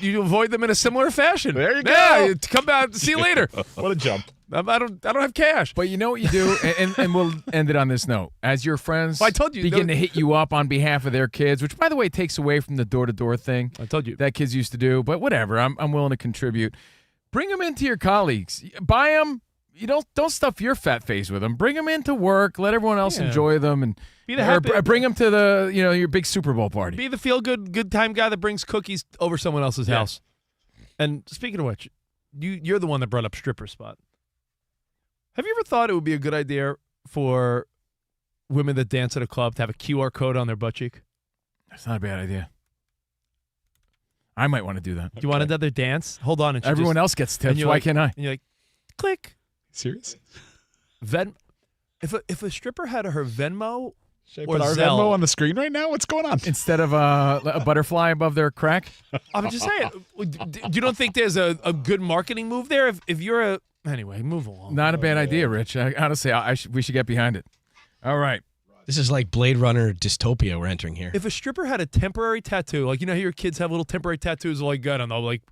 you avoid them in a similar fashion. There you go. Yeah, come back. See you later. What a jump. I don't have cash. But you know what you do, and we'll end it on this note. As your friends Well, I told you, begin to hit you up on behalf of their kids, which, by the way, takes away from the door-to-door thing I told you. that kids used to do. But whatever, I'm willing to contribute. Bring them into your colleagues. Buy them. You don't stuff your fat face with them. Bring them into work. Let everyone else Yeah. enjoy them, and Be the happy- bring them to the your big Super Bowl party. Be the good time guy that brings cookies over someone else's house. And speaking of which, you're the one that brought up stripper Spot. Have you ever thought it would be a good idea for women that dance at a club to have a QR code on their butt cheek? That's not a bad idea. I might want to do that. Do you want another dance? Hold on. And everyone else gets tips. Why can't I? And you're like, click. Serious? If a stripper had her Venmo Should I or put our Zelle Venmo on the screen right now? What's going on? Instead of a butterfly above their crack? I'm just saying. You don't think there's a good marketing move there? If you're a anyway, move along. Not a bad idea, Rich. Honestly, we should get behind it. All right. This is like Blade Runner dystopia we're entering here. If a stripper had a temporary tattoo, like how your kids have little temporary tattoos like gun on them, like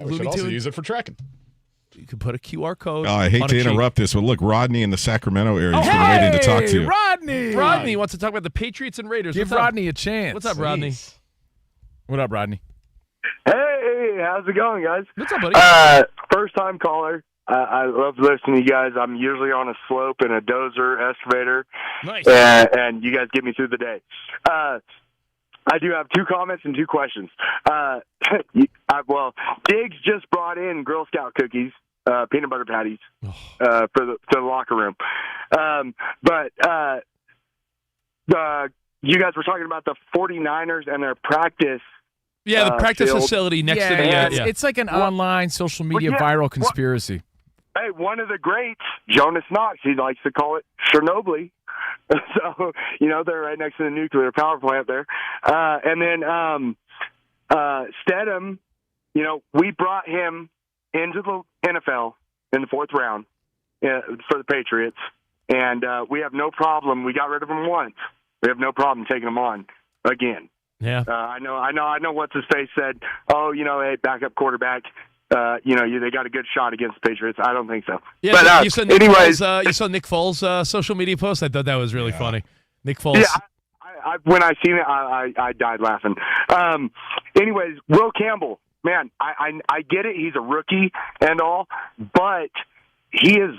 we should also use it for tracking. You could put a QR code. I hate to interrupt this, but look, Rodney in the Sacramento area has been waiting to talk to you. Rodney wants to talk about the Patriots and Raiders. Give Rodney a chance. What's up, Rodney? What up, Rodney? Hey, how's it going, guys? What's up, buddy? First time caller. I love listening to you guys. I'm usually on a slope in a dozer excavator. Nice. And you guys get me through the day. I do have 2 comments and 2 questions. Diggs just brought in Girl Scout cookies, peanut butter patties, for the locker room. But you guys were talking about the 49ers and their practice. Yeah, the practice field. facility next to the. It's like an online social media viral conspiracy. Hey, one of the greats, Jonas Knox, he likes to call it Chernobyl. So, they're right next to the nuclear power plant there. And then Stedham, we brought him into the NFL in the 4th round for the Patriots. And we have no problem. We got rid of him once. We have no problem taking him on again. Yeah. I know what's his face said, hey, backup quarterback. They got a good shot against the Patriots. I don't think so. Yeah, but you saw Nick anyways, Foles, you saw Nick Foles' social media post. I thought that was really funny. Nick Foles. Yeah, when I seen it, I died laughing. Anyways, Will Campbell, man, I get it. He's a rookie and all, but he is.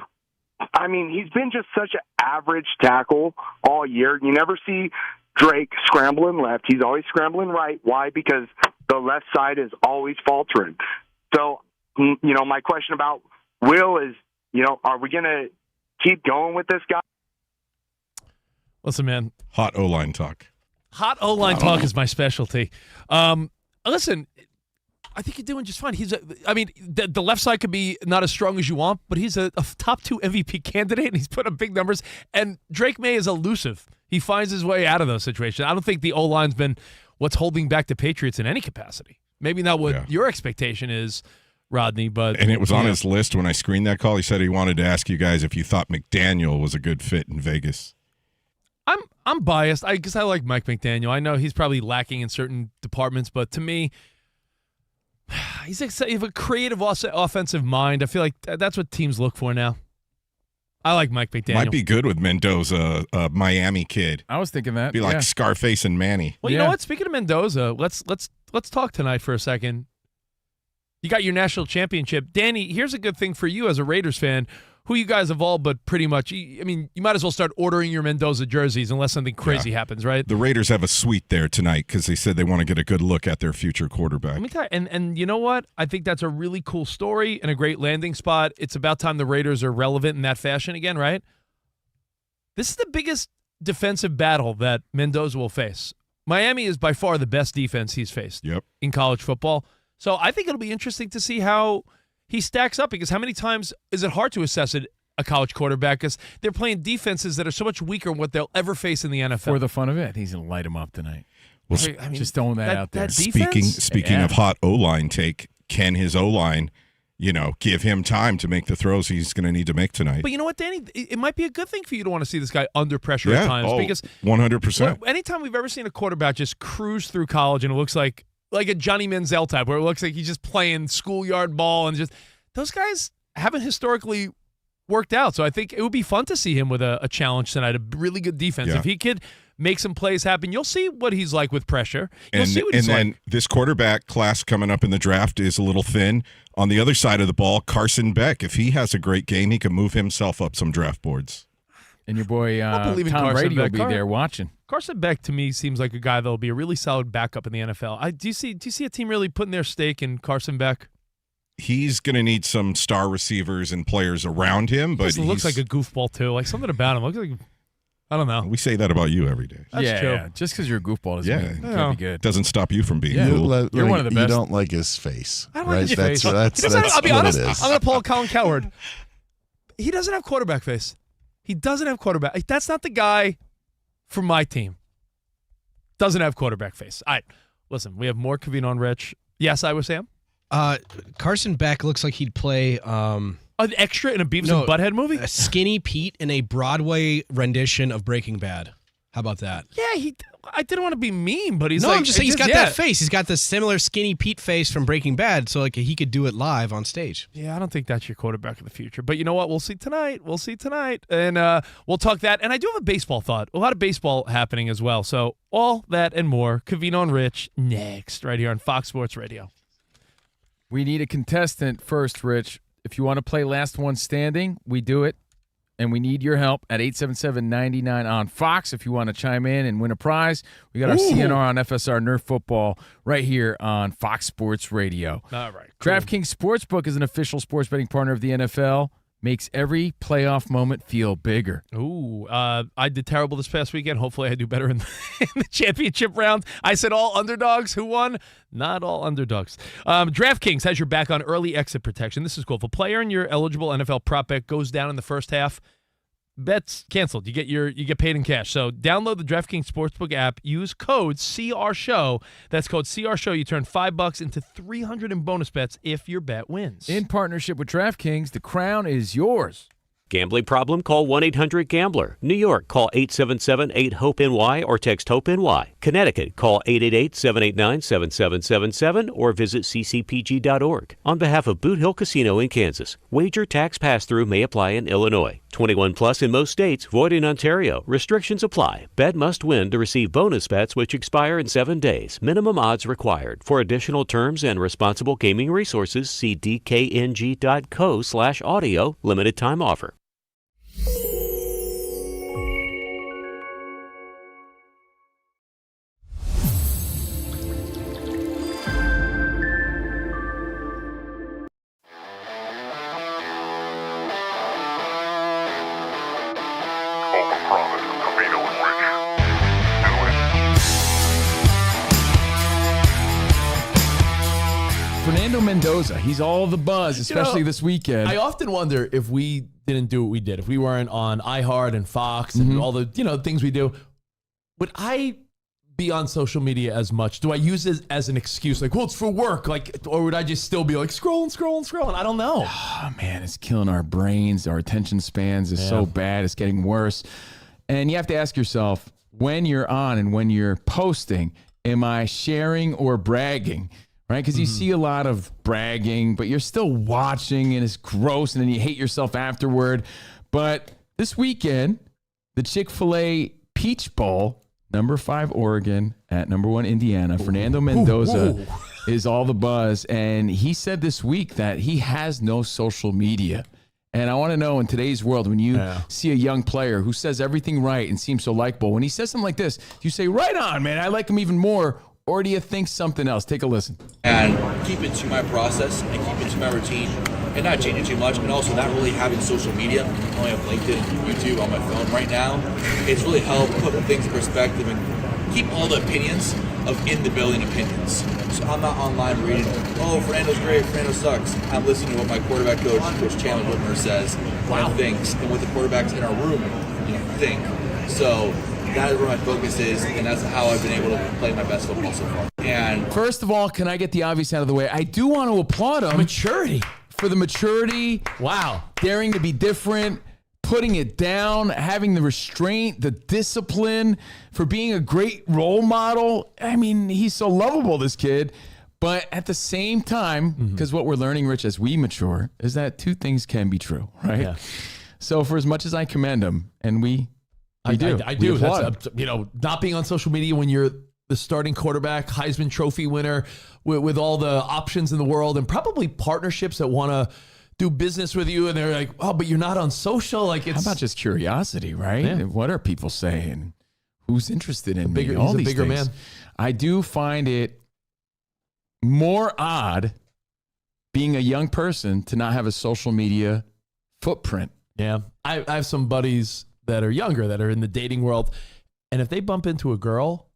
I mean, he's been just such an average tackle all year. You never see Drake scrambling left. He's always scrambling right. Why? Because the left side is always faltering. So, my question about Will is, are we going to keep going with this guy? Listen, man. Hot O-line talk. Hot O-line talk is my specialty. Listen, I think you're doing just fine. The left side could be not as strong as you want, but he's a top 2 MVP candidate, and he's put up big numbers. And Drake May is elusive. He finds his way out of those situations. I don't think the O-line's been what's holding back the Patriots in any capacity. Maybe not what your expectation is, Rodney, but... And it was on his list when I screened that call. He said he wanted to ask you guys if you thought McDaniel was a good fit in Vegas. I'm biased because I like Mike McDaniel. I know he's probably lacking in certain departments, but to me, he's a creative offensive mind. I feel like that's what teams look for now. I like Mike McDaniel. Might be good with Mendoza, a Miami kid. I was thinking that. Be like Scarface and Manny. Well, you know what? Speaking of Mendoza, let's talk tonight for a second. You got your national championship. Danny, here's a good thing for you as a Raiders fan, who you guys have all but pretty much, you might as well start ordering your Mendoza jerseys unless something crazy happens, right? The Raiders have a suite there tonight because they said they want to get a good look at their future quarterback. Let me tell you, and you know what? I think that's a really cool story and a great landing spot. It's about time the Raiders are relevant in that fashion again, right? This is the biggest defensive battle that Mendoza will face. Miami is by far the best defense he's faced in college football. So I think it'll be interesting to see how he stacks up, because how many times is it hard to assess a college quarterback because they're playing defenses that are so much weaker than what they'll ever face in the NFL. For the fun of it, he's going to light him up tonight. Well, just throwing that out there. Speaking of hot O-line take, can his O-line, give him time to make the throws he's going to need to make tonight? But you know what, Danny? It might be a good thing for you to want to see this guy under pressure at times. Because 100%. Anytime we've ever seen a quarterback just cruise through college and it looks like a Johnny Manziel type, where it looks like he's just playing schoolyard ball, and just those guys haven't historically worked out. So I think it would be fun to see him with a challenge tonight, a really good defense. If he could make some plays happen, you'll see what he's like with pressure. You'll see what he's like. And then this quarterback class coming up in the draft is a little thin. On the other side of the ball, Carson Beck, if he has a great game, he can move himself up some draft boards. And your boy Tom Carson Brady Beck. will be there watching. Carson Beck, to me, seems like a guy that will be a really solid backup in the NFL. Do you see a team really putting their stake in Carson Beck? he's going to need some star receivers and players around him. But He looks like a goofball, too. Like, something about him looks like, I don't know. We say that about you every day. That's true. Yeah. Just because you're a goofball doesn't mean it can't be good. Doesn't stop you from being Yeah. cool. You're one of the best. You don't like his face. I don't like his face. That's I'll be what honest. it is. I'm going to pull a Colin Cowherd. He doesn't have quarterback face. He doesn't have quarterback. That's not the guy from my team. Doesn't have quarterback face. All right. Listen, we have more Covino Rich. Yes, I was Sam. Carson Beck looks like he'd play An extra in a Beavis and Butthead movie? a Skinny Pete in a Broadway rendition of Breaking Bad. How about that? Yeah, I didn't want to be mean, but he's no, like, I'm just saying he's got that face. He's got the similar Skinny Pete face from Breaking Bad, so like he could do it live on stage. Yeah, I don't think that's your quarterback of the future. But you know what? We'll see tonight. And we'll talk that. And I do have a baseball thought. A lot of baseball happening as well. So all that and more. Covino and Rich next, right here on Fox Sports Radio. We need a contestant first, Rich. If you want to play Last One Standing, we do it. And we need your help at 877-99 on Fox if you want to chime in and win a prize. We got our CNR on FSR Nerf Football right here on Fox Sports Radio. All right. Cool. DraftKings Sportsbook is an official sports betting partner of the NFL. Makes every playoff moment feel bigger. Ooh, I did terrible this past weekend. Hopefully I do better in the championship round. I said all underdogs. Who won? Not all underdogs. DraftKings has your back on early exit protection. This is cool. If a player in your eligible NFL prop bet goes down in the first half, bet's canceled. You get paid in cash. So download the DraftKings Sportsbook app. Use code CRSHOW. That's code CRSHOW. You turn $5 into $300 in bonus bets if your bet wins. In partnership with DraftKings, the crown is yours. Gambling problem? Call 1-800-GAMBLER. New York, call 877-8-HOPE-NY or text HOPE-NY. Connecticut, call 888-789-7777 or visit ccpg.org. On behalf of Boot Hill Casino in Kansas, wager tax pass-through may apply in Illinois. 21 plus in most states, void in Ontario. Restrictions apply. Bet must win to receive bonus bets which expire in 7 days. Minimum odds required. For additional terms and responsible gaming resources, see dkng.co/audio. Limited time offer. Fernando Mendoza, he's all the buzz, especially this weekend. I often wonder if we didn't do what we did, if we weren't on iHeart and Fox and all the things we do, would I be on social media as much? Do I use it as an excuse, like, well, it's for work, like, or would I just still be like scrolling? I don't know. Oh, man, it's killing our brains. Our attention spans is so bad. It's getting worse. And you have to ask yourself, when you're on and when you're posting, am I sharing or bragging? Right? Because you see a lot of bragging, but you're still watching and it's gross and then you hate yourself afterward. But this weekend, the Chick-fil-A Peach Bowl, number 5 Oregon at number 1 Indiana, Fernando Mendoza is all the buzz. And he said this week that he has no social media. And I want to know, in today's world, when you see a young player who says everything right and seems so likable, when he says something like this, do you say, right on, man, I like him even more? Or do you think something else? Take a listen. And keep it to my process and keep it to my routine and not change it too much, and also not really having social media. I only have LinkedIn and YouTube on my phone right now. It's really helped put things in perspective and keep all the opinions of in the building opinions. So I'm not online reading, oh, Fernando's great, Fernando sucks. I'm listening to what my quarterback coach, Coach Chandler Whitmer, says and thinks, and what the quarterbacks in our room think. So that is where my focus is, and that's how I've been able to play my best football so far. And first of all, can I get the obvious out of the way? I do want to applaud him. Maturity. For the maturity. Wow. Daring to be different, putting it down, having the restraint, the discipline, for being a great role model. I mean, he's so lovable, this kid. But at the same time, because what we're learning, Rich, as we mature, is that two things can be true, right? Yeah. So for as much as I commend him, and we do. I do. That's, not being on social media when you're the starting quarterback, Heisman Trophy winner, with all the options in the world, and probably partnerships that want to do business with you, and they're like, oh, but you're not on social. Like, it's how about just curiosity, right? Yeah. What are people saying? Who's interested in me? All he's these a bigger things. man. I do find it more odd being a young person to not have a social media footprint. Yeah. I have some buddies that are younger that are in the dating world. And if they bump into a girl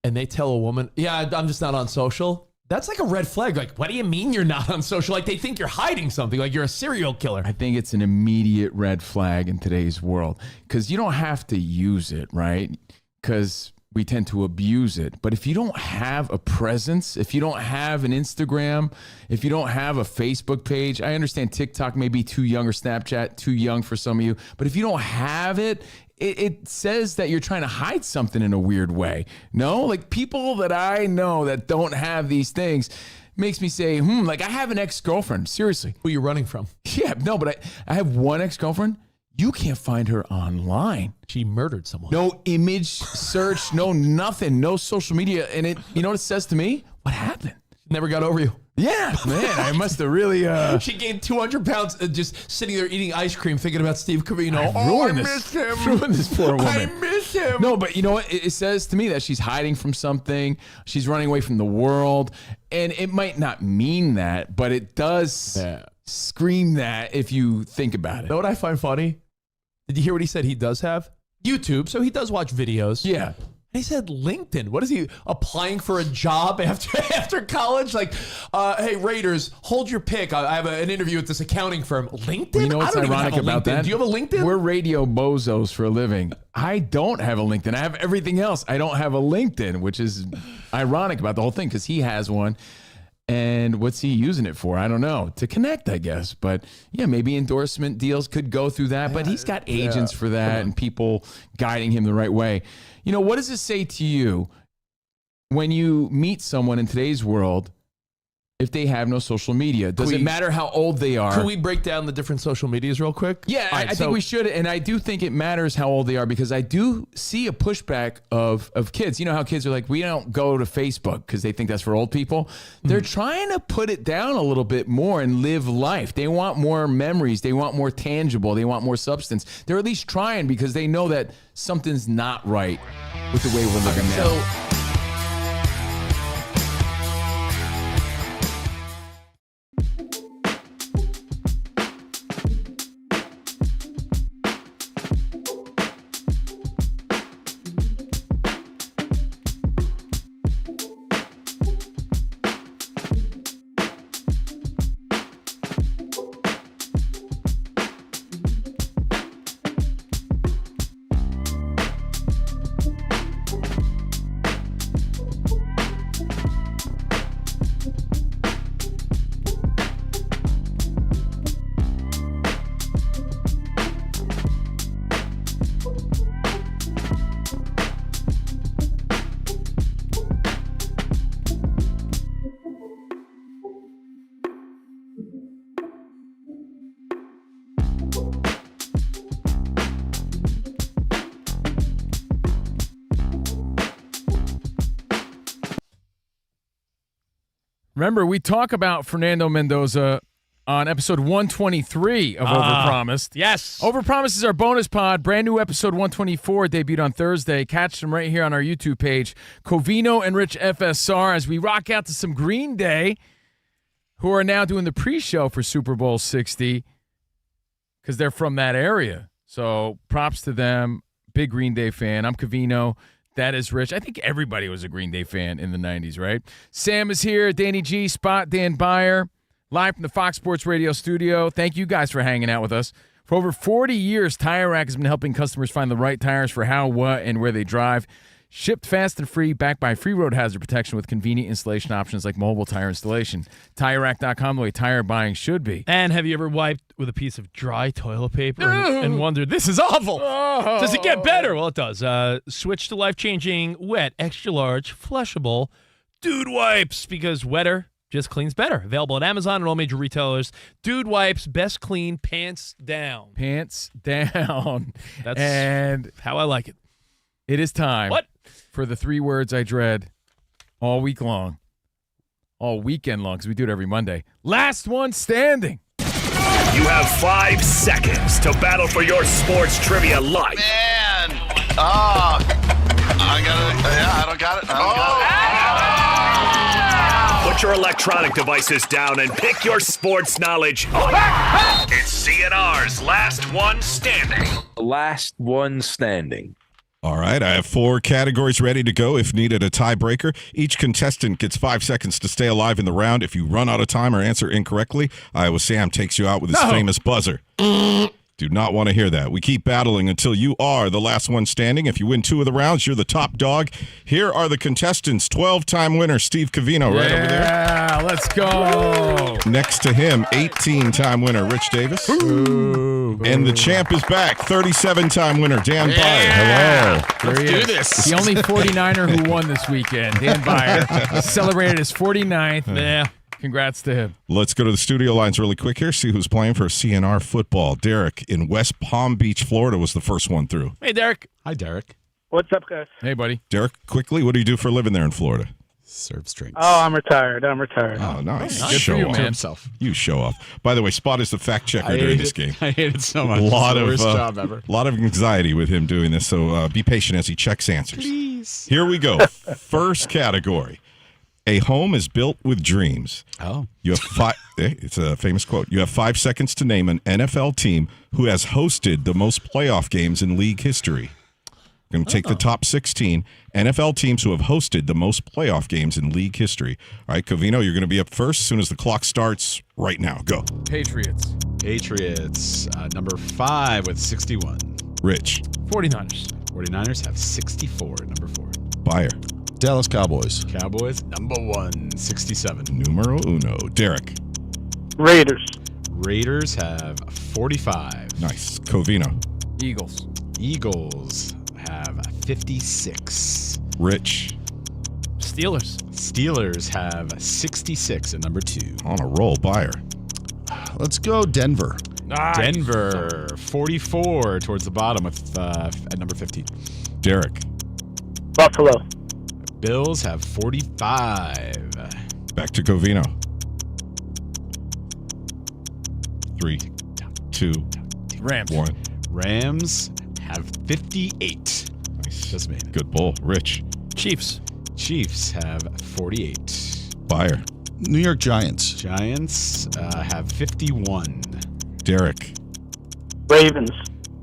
and they tell a woman, yeah, I'm just not on social, that's like a red flag. Like, what do you mean you're not on social? Like, they think you're hiding something, like you're a serial killer. I think it's an immediate red flag in today's world because you don't have to use it, right? Because we tend to abuse it. But if you don't have a presence, if you don't have an Instagram, if you don't have a Facebook page, I understand TikTok may be too young or Snapchat too young for some of you, but if you don't have it, it says that you're trying to hide something in a weird way. No, like people that I know that don't have these things makes me say, like I have an ex-girlfriend. Seriously. Who are you running from? Yeah, no, but I have one ex-girlfriend. You can't find her online. She murdered someone. No image search, no nothing, no social media. And it, you know what it says to me? What happened? Never got over you. Yeah, man, I must have really... She gained 200 pounds just sitting there eating ice cream, thinking about Steve Covino. I miss him. Ruined this poor woman. I miss him. No, but you know what? It says to me that she's hiding from something. She's running away from the world. And it might not mean that, but it does scream that if you think about it. You know what I find funny? Did you hear what he said he does have? YouTube, so he does watch videos. Yeah. He said LinkedIn. What is he applying for a job after college? Like, hey, Raiders, hold your pick. I have an interview with this accounting firm. LinkedIn? You know what's ironic about that? Do you have a LinkedIn? We're radio bozos for a living. I don't have a LinkedIn. I have everything else. I don't have a LinkedIn, which is ironic about the whole thing because he has one. And what's he using it for? I don't know. To connect, I guess. But yeah, maybe endorsement deals could go through that. But he's got agents for that and people guiding him the right way. You know, what does it say to you when you meet someone in today's world if they have no social media? Does it matter how old they are? Could we break down the different social medias real quick? Yeah, I think we should. And I do think it matters how old they are because I do see a pushback of kids. You know how kids are like, we don't go to Facebook because they think that's for old people. They're trying to put it down a little bit more and live life. They want more memories. They want more tangible. They want more substance. They're at least trying because they know that something's not right with the way we're living now. Remember, we talk about Fernando Mendoza on episode 123 of Overpromised. Yes. Overpromised is our bonus pod. Brand new episode 124 debuted on Thursday. Catch them right here on our YouTube page, Covino and Rich FSR, as we rock out to some Green Day, who are now doing the pre-show for Super Bowl 60 because they're from that area. So props to them. Big Green Day fan. I'm Covino. That is Rich. I think everybody was a Green Day fan in the 90s, right? Sam is here. Danny G, Spot, Dan Byer, live from the Fox Sports Radio studio. Thank you guys for hanging out with us. For over 40 years, Tire Rack has been helping customers find the right tires for how, what, and where they drive. Shipped fast and free, backed by free road hazard protection with convenient installation options like mobile tire installation. TireRack.com, the way tire buying should be. And have you ever wiped with a piece of dry toilet paper and wondered, this is awful? Does it get better? Well, it does. Switch to life-changing, wet, extra-large, flushable Dude Wipes because wetter just cleans better. Available at Amazon and all major retailers. Dude Wipes, best clean, pants down. Pants down. That's how I like it. It is time. What? For the 3 words I dread all week long, all weekend long, because we do it every Monday. Last one standing. You have 5 seconds to battle for your sports trivia life. Man, I don't got it. Put your electronic devices down and pick your sports knowledge up. It's CNR's Last One Standing. Last one standing. All right, I have 4 categories ready to go if needed a tiebreaker. Each contestant gets 5 seconds to stay alive in the round. If you run out of time or answer incorrectly, Iowa Sam takes you out with his famous buzzer. Do not want to hear that. We keep battling until you are the last one standing. If you win 2 of the rounds, you're the top dog. Here are the contestants. 12-time winner Steve Covino right over there. Yeah, let's go. Next to him, 18-time winner Rich Davis. And the champ is back, 37-time winner Dan Byer. Hello. Let's do this. The only 49er who won this weekend, Dan Byer, celebrated his 49th. Yeah. Congrats to him. Let's go to the studio lines really quick here, see who's playing for CNR football. Derek in West Palm Beach, Florida was the first one through. Hey, Derek. Hi, Derek. What's up, guys? Hey, buddy. Derek, quickly, what do you do for a living there in Florida? Serves drinks. Oh, I'm retired. Oh, nice. Good for you, man. Himself. You show off. By the way, Spot is the fact checker during this game. I hate it so much. A lot it's the of worst job ever. lot of anxiety with him doing this, so be patient as he checks answers. Please. Here we go. First category. A home is built with dreams. Oh. You have 5 it's a famous quote. You have 5 seconds to name an NFL team who has hosted the most playoff games in league history. I'm going to take the top 16 NFL teams who have hosted the most playoff games in league history. All right, Covino, you're going to be up first as soon as the clock starts right now. Go. Patriots. Patriots, number 5 with 61. Rich. 49ers. 49ers have 64 at number 4. Bayer. Dallas Cowboys. Cowboys, number 1, 67. Numero uno. Derek. Raiders. Raiders have 45. Nice. Covino. Eagles. Eagles have 56. Rich. Steelers. Steelers have 66 at number 2. On a roll. Bayer. Let's go Denver. Nice. Denver, 44 towards the bottom with at number 15. Derek. Buffalo. Bills have 45. Back to Covino. 3, 2, Rams. 1. Rams have 58. Nice. Just made it. Good bull. Rich. Chiefs. Chiefs have 48. Bayer. New York Giants. Giants have 51. Derek. Ravens.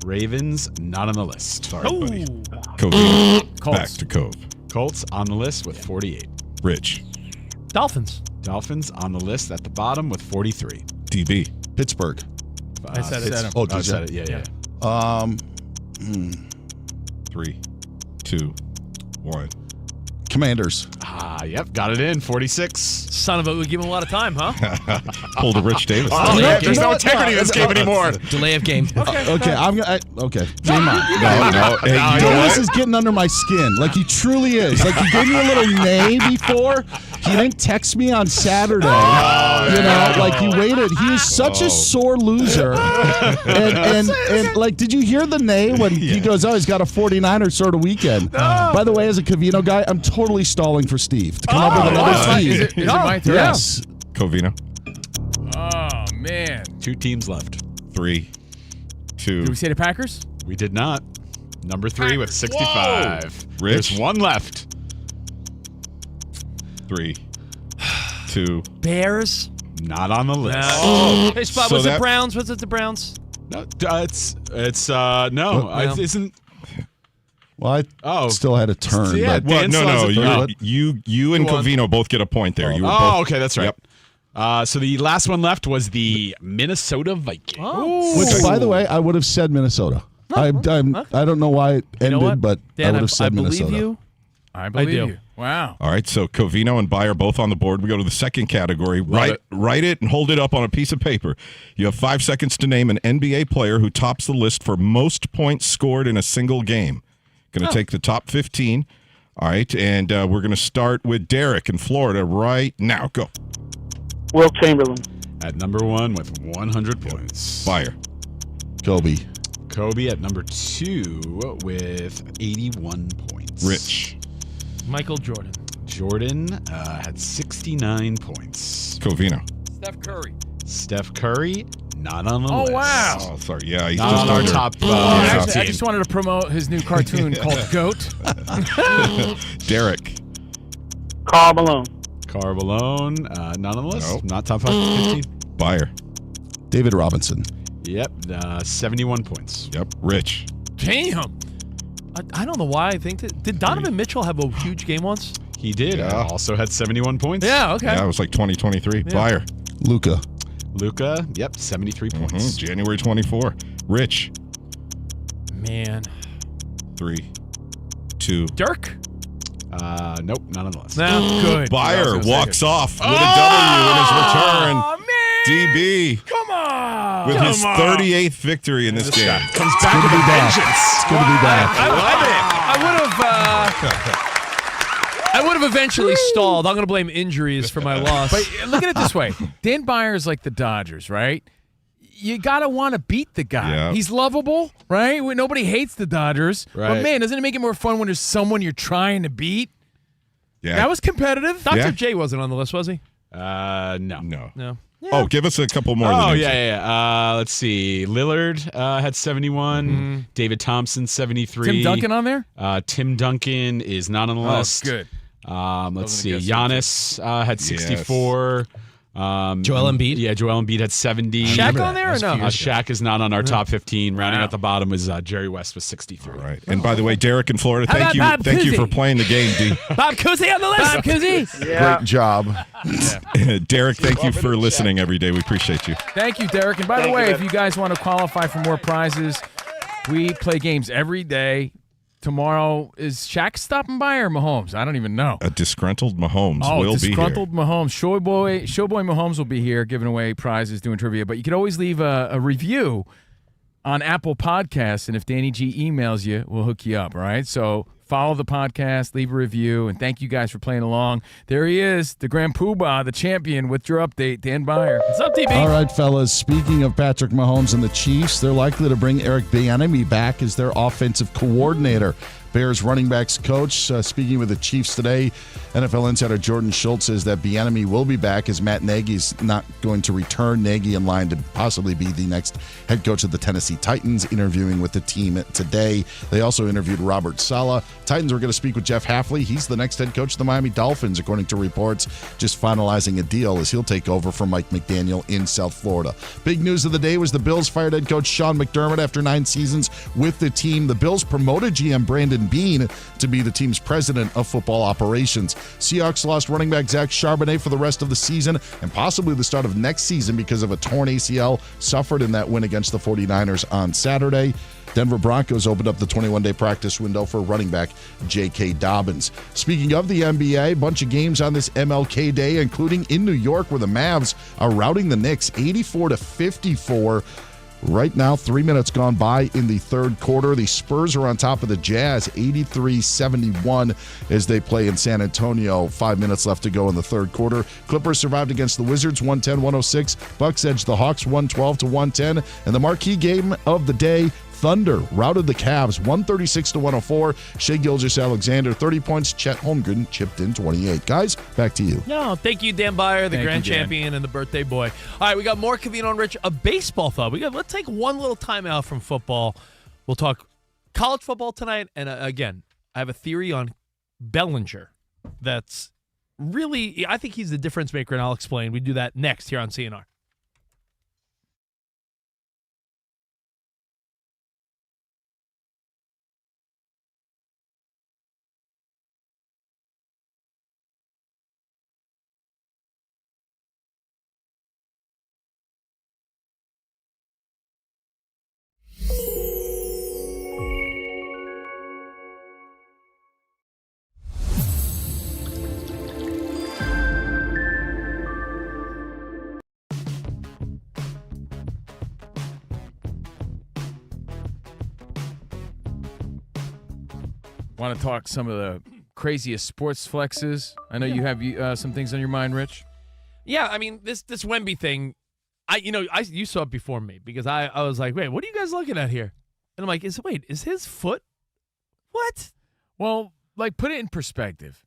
Ravens, not on the list. Sorry, buddy. Covino. Colts. Back to Cove. Colts on the list with 48. Rich. Dolphins. Dolphins on the list at the bottom with 43. DB. Pittsburgh. I said it. Oh, I did said you? it. Yeah. 3, 2, 1. Commanders. Yep, got it in. 46. Son of a, we give him a lot of time, huh? Pulled a Rich Davis. There's no integrity in this game anymore. Delay of game. Okay, okay. Game on. No. Hey, you know Davis what? is getting under my skin. Like he truly is. Like he gave me a little nay before. He didn't text me on Saturday. Like he waited. He is such a sore loser. And like, did you hear the nay when he goes, oh, he's got a 49er sort of weekend. By the way, as a Covino guy, I'm totally stalling for Steve to come up with another team. Is it my turn? Yes. Covino. Oh, man. 2 teams left. 3, 2. Did we say the Packers? We did not. Number 3 with 65. Rich. There's 1 left. 3, 2. Bears. Not on the list. Hey, Spot, So was it that- Browns? Was it the Browns? No, it's no. Well. Isn't. Well, I still had a turn. Yeah, but Well, Dan no. still has a You and Go on. Covino both get a point there. You were both. Oh, okay, that's right. Yep. So the last one left was the Minnesota Vikings. Which, by the way, I would have said Minnesota. I don't know why it You know ended, what? but Dan, I would have said Minnesota. believe you. I believe do. you. Wow. All right, so Covino and Bayer both on the board. We go to the second category. Write it and hold it up on a piece of paper. You have 5 seconds to name an NBA player who tops the list for most points scored in a single game. Going to take the top 15. All right, and we're going to start with Derek in Florida right now. Go. Will Chamberlain. At number 1 with 100 points. Bayer. Kobe. Kobe at number 2 with 81 points. Rich. Michael Jordan. Jordan had 69 points. Covino. Steph Curry. Steph Curry, not on the list. Oh, wow. Oh, sorry. Yeah, he's Not just on our under. top I 15. just wanted to promote his new cartoon called Goat. Derek. Karl Malone. Carl Malone, not on the list. Nope. Not top 15. Buyer. David Robinson. Yep, 71 points. Yep. Rich. Damn. I don't know why I think that. Did Donovan Mitchell have a huge game once? He did. Yeah. Also had 71 points. Yeah, okay. Yeah, it was like 2023. Buyer. Luka. Luka, yep, 73 points. January 24. Rich. Man. 3, 2. Dirk? Nope, not on the list. No, good. Buyer walks off with a W in his return. Oh, man. DB. Come on. With his 38th victory in this game. Comes back with a vengeance. It's good to be back. I would have eventually stalled. I'm going to blame injuries for my loss. But look at it this way. Dan Byer's like the Dodgers, right? You got to want to beat the guy. Yeah. He's lovable, right? Nobody hates the Dodgers. Right. But, man, doesn't it make it more fun when there's someone you're trying to beat? Yeah. That was competitive. Dr. J wasn't on the list, was he? No. No. Oh, give us a couple more. Oh, than yeah. Let's see. Lillard had 71. David Thompson, 73. Tim Duncan on there? Tim Duncan is not on the list. Good. Let's see. Wasn't gonna Giannis had 64. Joel Embiid? Yeah, Joel Embiid had 70. Shaq on there or no? Shaq is not on our top 15. Rounding out the bottom was Jerry West with 63. All right. And by the way, Derek in Florida, How thank you. about Bob Thank you Cousy? for playing the game, D. Bob Cousy on the list. Bob Cousy. Yeah. Great job. Derek, thank you for listening every day. We appreciate you. Thank you, Derek. And by the Thank way, you, if you guys want to qualify for more prizes, we play games every day. Tomorrow, is Shaq stopping by or Mahomes? I don't even know. A disgruntled Mahomes Oh, will be here. disgruntled Mahomes. Showboy Mahomes will be here giving away prizes, doing trivia. But you could always leave a review on Apple Podcasts, and if Danny G emails you, we'll hook you up, all right? So follow the podcast, leave a review, and thank you guys for playing along. There he is, the Grand Poobah, the champion, with your update, Dan Byer. What's up, DB? All right, fellas. Speaking of Patrick Mahomes and the Chiefs, they're likely to bring Eric Bieniemy back as their offensive coordinator. Bears running backs coach speaking with the Chiefs today. NFL insider Jordan Schultz says that Bieniemy will be back as Matt Nagy's not going to return. Nagy in line to possibly be the next head coach of the Tennessee Titans, interviewing with the team today. They also interviewed Robert Saleh. Titans were going to speak with Jeff Hafley. He's the next head coach of the Miami Dolphins, according to reports, just finalizing a deal as he'll take over for Mike McDaniel in South Florida. Big news of the day was the Bills fired head coach Sean McDermott after 9 seasons with the team. The Bills promoted GM Brandon Beane to be the team's president of football operations. Seahawks lost running back Zach Charbonnet for the rest of the season and possibly the start of next season because of a torn ACL suffered in that win against the 49ers on Saturday. Denver Broncos opened up the 21-day practice window for running back J.K. Dobbins. Speaking of the NBA, a bunch of games on this MLK Day, including in New York, where the Mavs are routing the Knicks 84-54. Right now, 3 minutes gone by in the third quarter. The Spurs are on top of the Jazz, 83-71, as they play in San Antonio. 5 minutes left to go in the third quarter. Clippers survived against the Wizards, 110-106. Bucks edged the Hawks, 112-110. And the marquee game of the day, Thunder routed the Cavs 136-104. Shai Gilgeous-Alexander 30 points. Chet Holmgren chipped in 28. Guys, back to you. No, thank you, Dan Byer, the Thank grand you, Dan. champion and the birthday boy. All right, we got more Covino and Rich, a baseball thought. Let's take one little time out from football. We'll talk college football tonight. And again, I have a theory on Bellinger that's really, I think he's the difference maker, and I'll explain. We do that next here on CNR. Want to talk some of the craziest sports flexes? I know you have some things on your mind, Rich. Yeah, I mean, this Wemby thing, you saw it before me because I was like, wait, what are you guys looking at here? And I'm like, is his foot? What? Well, like, put it in perspective.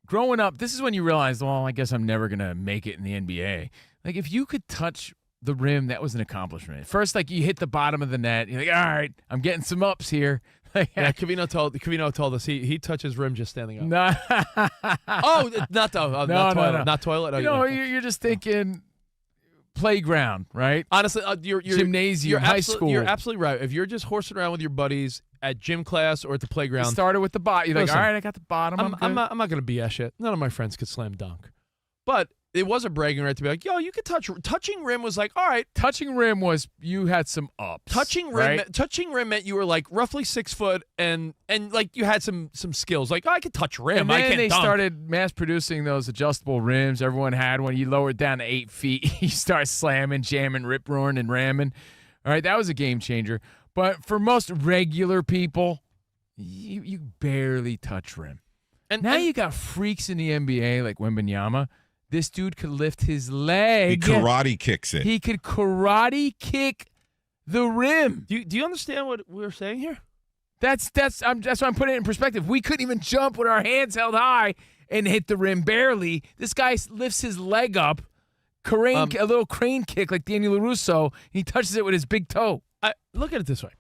Growing up, this is when you realize, well, I guess I'm never going to make it in the NBA. Like, if you could touch the rim, that was an accomplishment. First, like, you hit the bottom of the net. You're like, all right, I'm getting some ups here. Yeah, Covino told us he touches rim just standing up. No. Not toilet. No. You're just thinking playground, right? Honestly, gymnasium, high school. You're absolutely right. If you're just horsing around with your buddies at gym class or at the playground, You started with the bottom. You're like, all right, I got the bottom. I'm not going to BS shit. None of my friends could slam dunk, but it was a bragging right to be like, yo, you could touching rim was like, all right. Touching rim was you had some ups. Touching rim meant you were like roughly 6 foot and like you had some skills. Like, oh, I could touch rim. And then I can't they dunk. started mass producing those adjustable rims. Everyone had one. You lower it down to 8 feet. You start slamming, jamming, rip roaring, and ramming. All right, that was a game changer. But for most regular people, you barely touch rim. And now you got freaks in the NBA like Wembanyama. This dude could lift his leg. He karate kicks it. He could karate kick the rim. Do you understand what we're saying here? That's why I'm putting it in perspective. We couldn't even jump with our hands held high and hit the rim barely. This guy lifts his leg up, a little crane kick like Daniel LaRusso, and he touches it with his big toe. Look at it this way.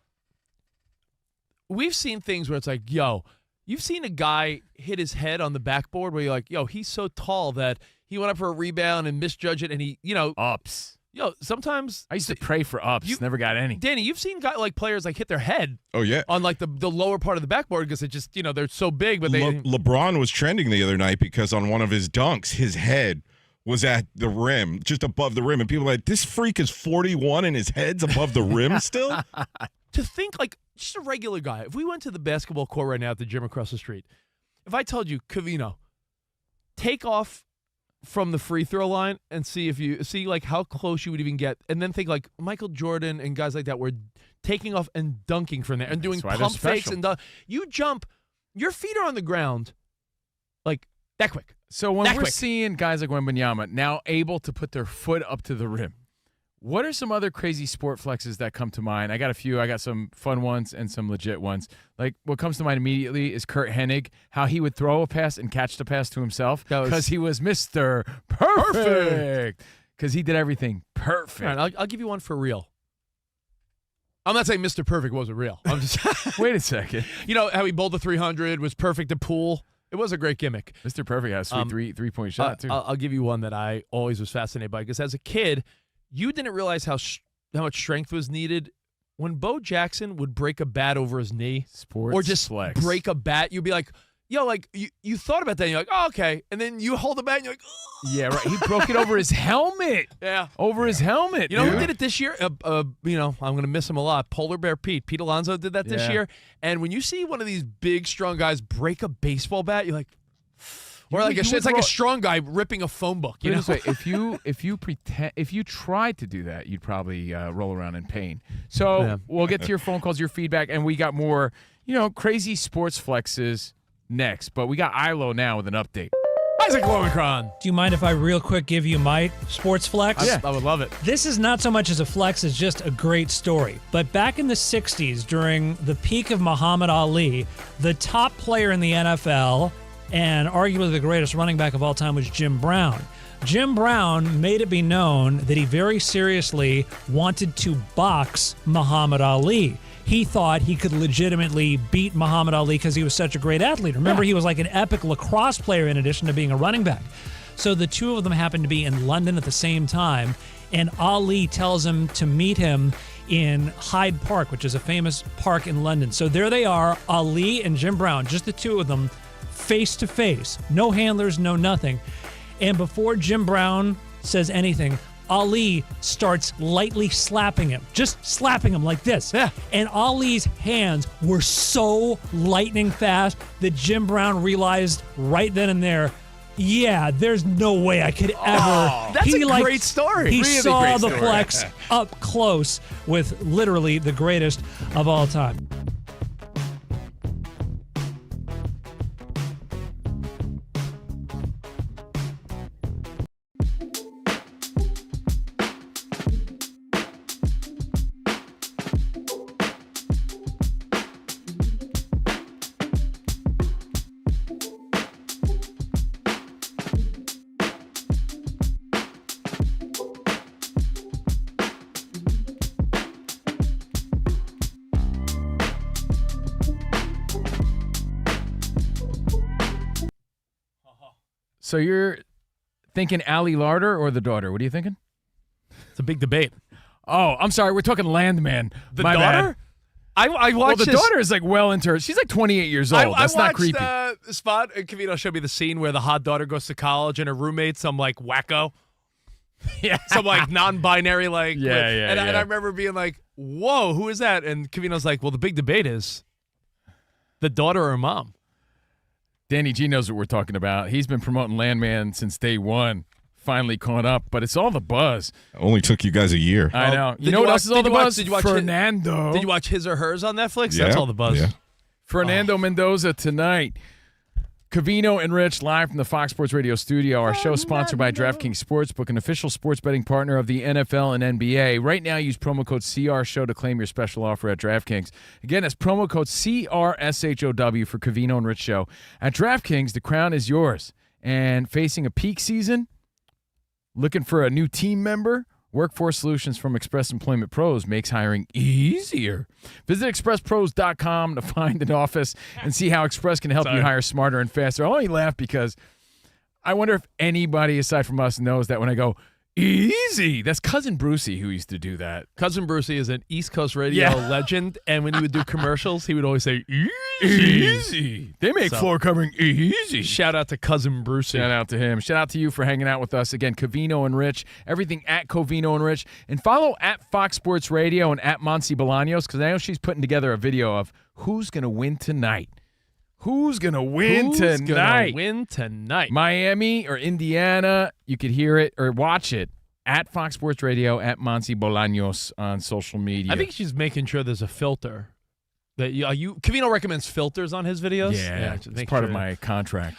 We've seen things where it's like, yo, you've seen a guy hit his head on the backboard where you're like, yo, he's so tall that he went up for a rebound and misjudged it, and he, ups. Yo, sometimes I used to pray for ups. Never got any. Danny, you've seen players like hit their head. Oh yeah, on like the lower part of the backboard because it just they're so big. But LeBron was trending the other night because on one of his dunks, his head was at the rim, just above the rim, and people were like, this freak is 41 and his head's above the rim still. To think like just a regular guy. If we went to the basketball court right now at the gym across the street, if I told you, Covino, take off from the free throw line and see if you see like how close you would even get, and then think like Michael Jordan and guys like that were taking off and dunking from there and doing pump fakes and you jump, your feet are on the ground like that quick. So when we're seeing guys like Wembanyama now able to put their foot up to the rim, what are some other crazy sport flexes that come to mind? I got a few. I got some fun ones and some legit ones. Like what comes to mind immediately is Kurt Hennig, how he would throw a pass and catch the pass to himself because he was Mr. Perfect. Because he did everything perfect. All right, I'll give you one for real. I'm not saying Mr. Perfect wasn't real. I'm just wait a second. You know how he bowled the 300, was perfect at pool. It was a great gimmick. Mr. Perfect has a sweet three-point shot too. I'll give you one that I always was fascinated by because as a kid, you didn't realize how much strength was needed when Bo Jackson would break a bat over his knee, or just break a bat. You'd be like, "Yo, like you thought about that." And you're like, "Oh, okay," and then you hold the bat and you're like, "Oh." "Yeah, right." He broke it over his helmet. Yeah, over his helmet. You know who did it this year? I'm gonna miss him a lot. Polar Bear Pete Alonso did that this year. And when you see one of these big, strong guys break a baseball bat, you're like. Or it's like a strong guy ripping a phone book. You know, if you tried to do that, you'd probably roll around in pain. So we'll get to your phone calls, your feedback, and we got more, crazy sports flexes next. But we got Ilo now with an update. Isaac Lomicron. Do you mind if I real quick give you my sports flex? Yeah, I would love it. This is not so much as a flex as just a great story. But back in the 60s, during the peak of Muhammad Ali, the top player in the NFL and arguably the greatest running back of all time was Jim Brown. Jim Brown made it be known that he very seriously wanted to box Muhammad Ali. He thought he could legitimately beat Muhammad Ali because he was such a great athlete. Remember, he was like an epic lacrosse player in addition to being a running back. So the two of them happened to be in London at the same time, and Ali tells him to meet him in Hyde Park, which is a famous park in London. So there they are, Ali and Jim Brown, just the two of them, face to face, no handlers, no nothing. And before Jim Brown says anything, Ali starts lightly slapping him, just slapping him like this. Yeah. And Ali's hands were so lightning fast that Jim Brown realized right then and there, yeah, there's no way I could ever. That's a great story. He really saw the flex up close with literally the greatest of all time. So you're thinking Allie Larder or the daughter? What are you thinking? It's a big debate. Oh, I'm sorry. We're talking Landman. The My daughter? bad. I Well, watched the this. daughter is like well into her. She's like 28 years old. That's not creepy. I watched the spot, and Covino showed me the scene where the hot daughter goes to college and her roommate's some like wacko. Yeah. Some like non-binary like. Yeah. And I remember being like, whoa, who is that? And Covino's like, well, the big debate is the daughter or mom. Danny G knows what we're talking about. He's been promoting Landman since day one. Finally caught up, but it's all the buzz. Only took you guys a year. I know. You know what else is all the buzz? Fernando. Did you watch His or Hers on Netflix? Yeah, That's all the buzz. yeah. Fernando Mendoza tonight. Covino and Rich live from the Fox Sports Radio studio. Our show is sponsored by DraftKings Sportsbook, an official sports betting partner of the NFL and NBA. Right now, use promo code CRSHOW to claim your special offer at DraftKings. Again, that's promo code CRSHOW for Covino and Rich Show. At DraftKings, the crown is yours. And facing a peak season, looking for a new team member? Workforce Solutions from Express Employment Pros makes hiring easier. Visit expresspros.com to find an office and see how Express can help you hire smarter and faster. I only laugh because I wonder if anybody aside from us knows that when I go, easy, that's Cousin Brucey who used to do that. Cousin Brucey is an East Coast radio legend, and when he would do commercials, he would always say, Easy. They make floor covering easy. Shout out to Cousin Brucey. Shout out to him. Shout out to you for hanging out with us. Again, Covino and Rich. Everything at Covino and Rich. And follow at Fox Sports Radio and at Monsi Bolaños, because I know she's putting together a video of who's going to win tonight. Who's going to win tonight? Miami or Indiana. You could hear it or watch it at Fox Sports Radio, at Monsi Bolaños on social media. I think she's making sure there's a filter. That Covino recommends filters on his videos. Yeah, it's part of my contract.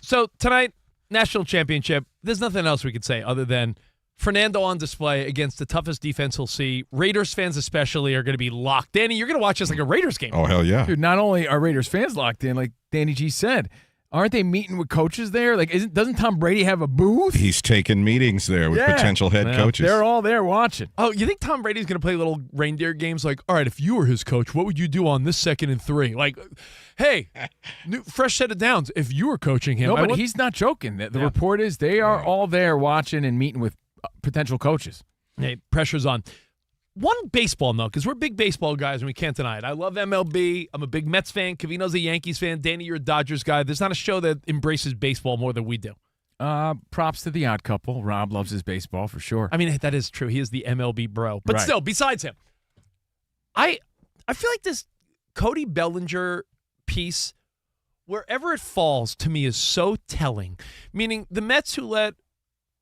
So tonight, national championship. There's nothing else we could say other than Fernando on display against the toughest defense he'll see. Raiders fans especially are going to be locked. Danny, you're going to watch this like a Raiders game. Oh, hell yeah. Dude, not only are Raiders fans locked in, like Danny G said, aren't they meeting with coaches there? Like, doesn't Tom Brady have a booth? He's taking meetings there with potential head coaches. They're all there watching. Oh, you think Tom Brady's going to play little reindeer games like, all right, if you were his coach, what would you do on this 2nd and 3? Like, hey, fresh set of downs. If you were coaching him. No, but he's not joking. The report is they are all there watching and meeting with potential coaches. Hey, pressure's on. One baseball note, because we're big baseball guys and we can't deny it. I love MLB. I'm a big Mets fan. Covino's a Yankees fan. Danny, you're a Dodgers guy. There's not a show that embraces baseball more than we do. Props to the odd couple. Rob loves his baseball for sure. I mean, that is true. He is the MLB bro. But still, besides him, I feel like this Cody Bellinger piece, wherever it falls, to me is so telling. Meaning the Mets who let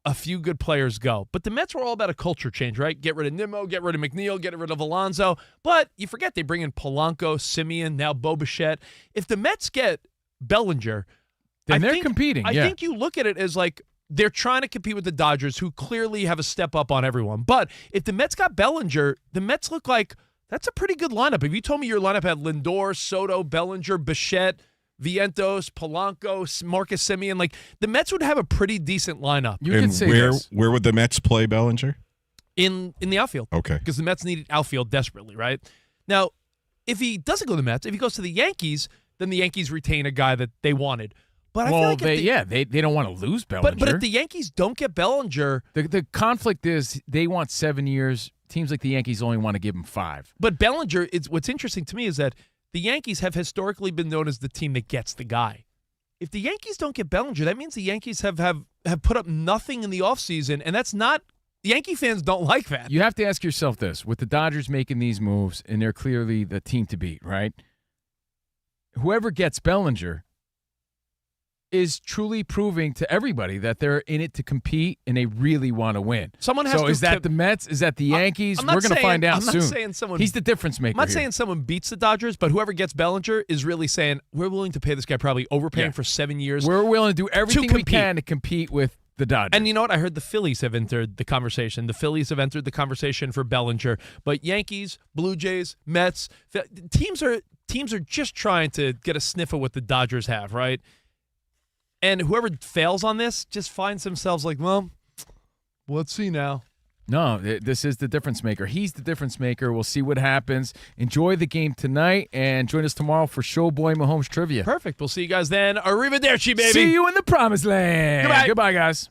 a few good players go. But the Mets were all about a culture change, right? Get rid of Nimmo, get rid of McNeil, get rid of Alonso. But you forget they bring in Polanco, Simeon, now Bo Bichette. If the Mets get Bellinger, then they're competing. I think you look at it as like they're trying to compete with the Dodgers, who clearly have a step up on everyone. But if the Mets got Bellinger, the Mets look like that's a pretty good lineup. If you told me your lineup had Lindor, Soto, Bellinger, Bichette, Vientos, Polanco, Marcus Simeon, like the Mets would have a pretty decent lineup. You can say this. Where would the Mets play Bellinger? In the outfield. Okay. Because the Mets needed outfield desperately, right? Now, if he doesn't go to the Mets, if he goes to the Yankees, then the Yankees retain a guy that they wanted. But I feel like they don't want to lose Bellinger. But if the Yankees don't get Bellinger, the conflict is they want 7 years. Teams like the Yankees only want to give him 5. But Bellinger, what's interesting to me is that the Yankees have historically been known as the team that gets the guy. If the Yankees don't get Bellinger, that means the Yankees have put up nothing in the offseason, and that's not – Yankee fans don't like that. You have to ask yourself this. With the Dodgers making these moves, and they're clearly the team to beat, right? Whoever gets Bellinger is truly proving to everybody that they're in it to compete and they really want to win. Is that the Mets? Is that the Yankees? We're going to find out soon. I'm not saying someone. He's the difference maker. I'm not saying someone beats the Dodgers, but whoever gets Bellinger is really saying we're willing to pay this guy probably overpaying for 7 years. We're willing to do everything we can to compete with the Dodgers. And you know what? I heard the Phillies have entered the conversation. The Phillies have entered the conversation for Bellinger, but Yankees, Blue Jays, Mets, teams are just trying to get a sniff of what the Dodgers have, right? And whoever fails on this just finds themselves like, well, let's see now. No, this is the difference maker. He's the difference maker. We'll see what happens. Enjoy the game tonight and join us tomorrow for Showboy Mahomes Trivia. Perfect. We'll see you guys then. Arrivederci, baby. See you in the promised land. Goodbye. Goodbye, guys.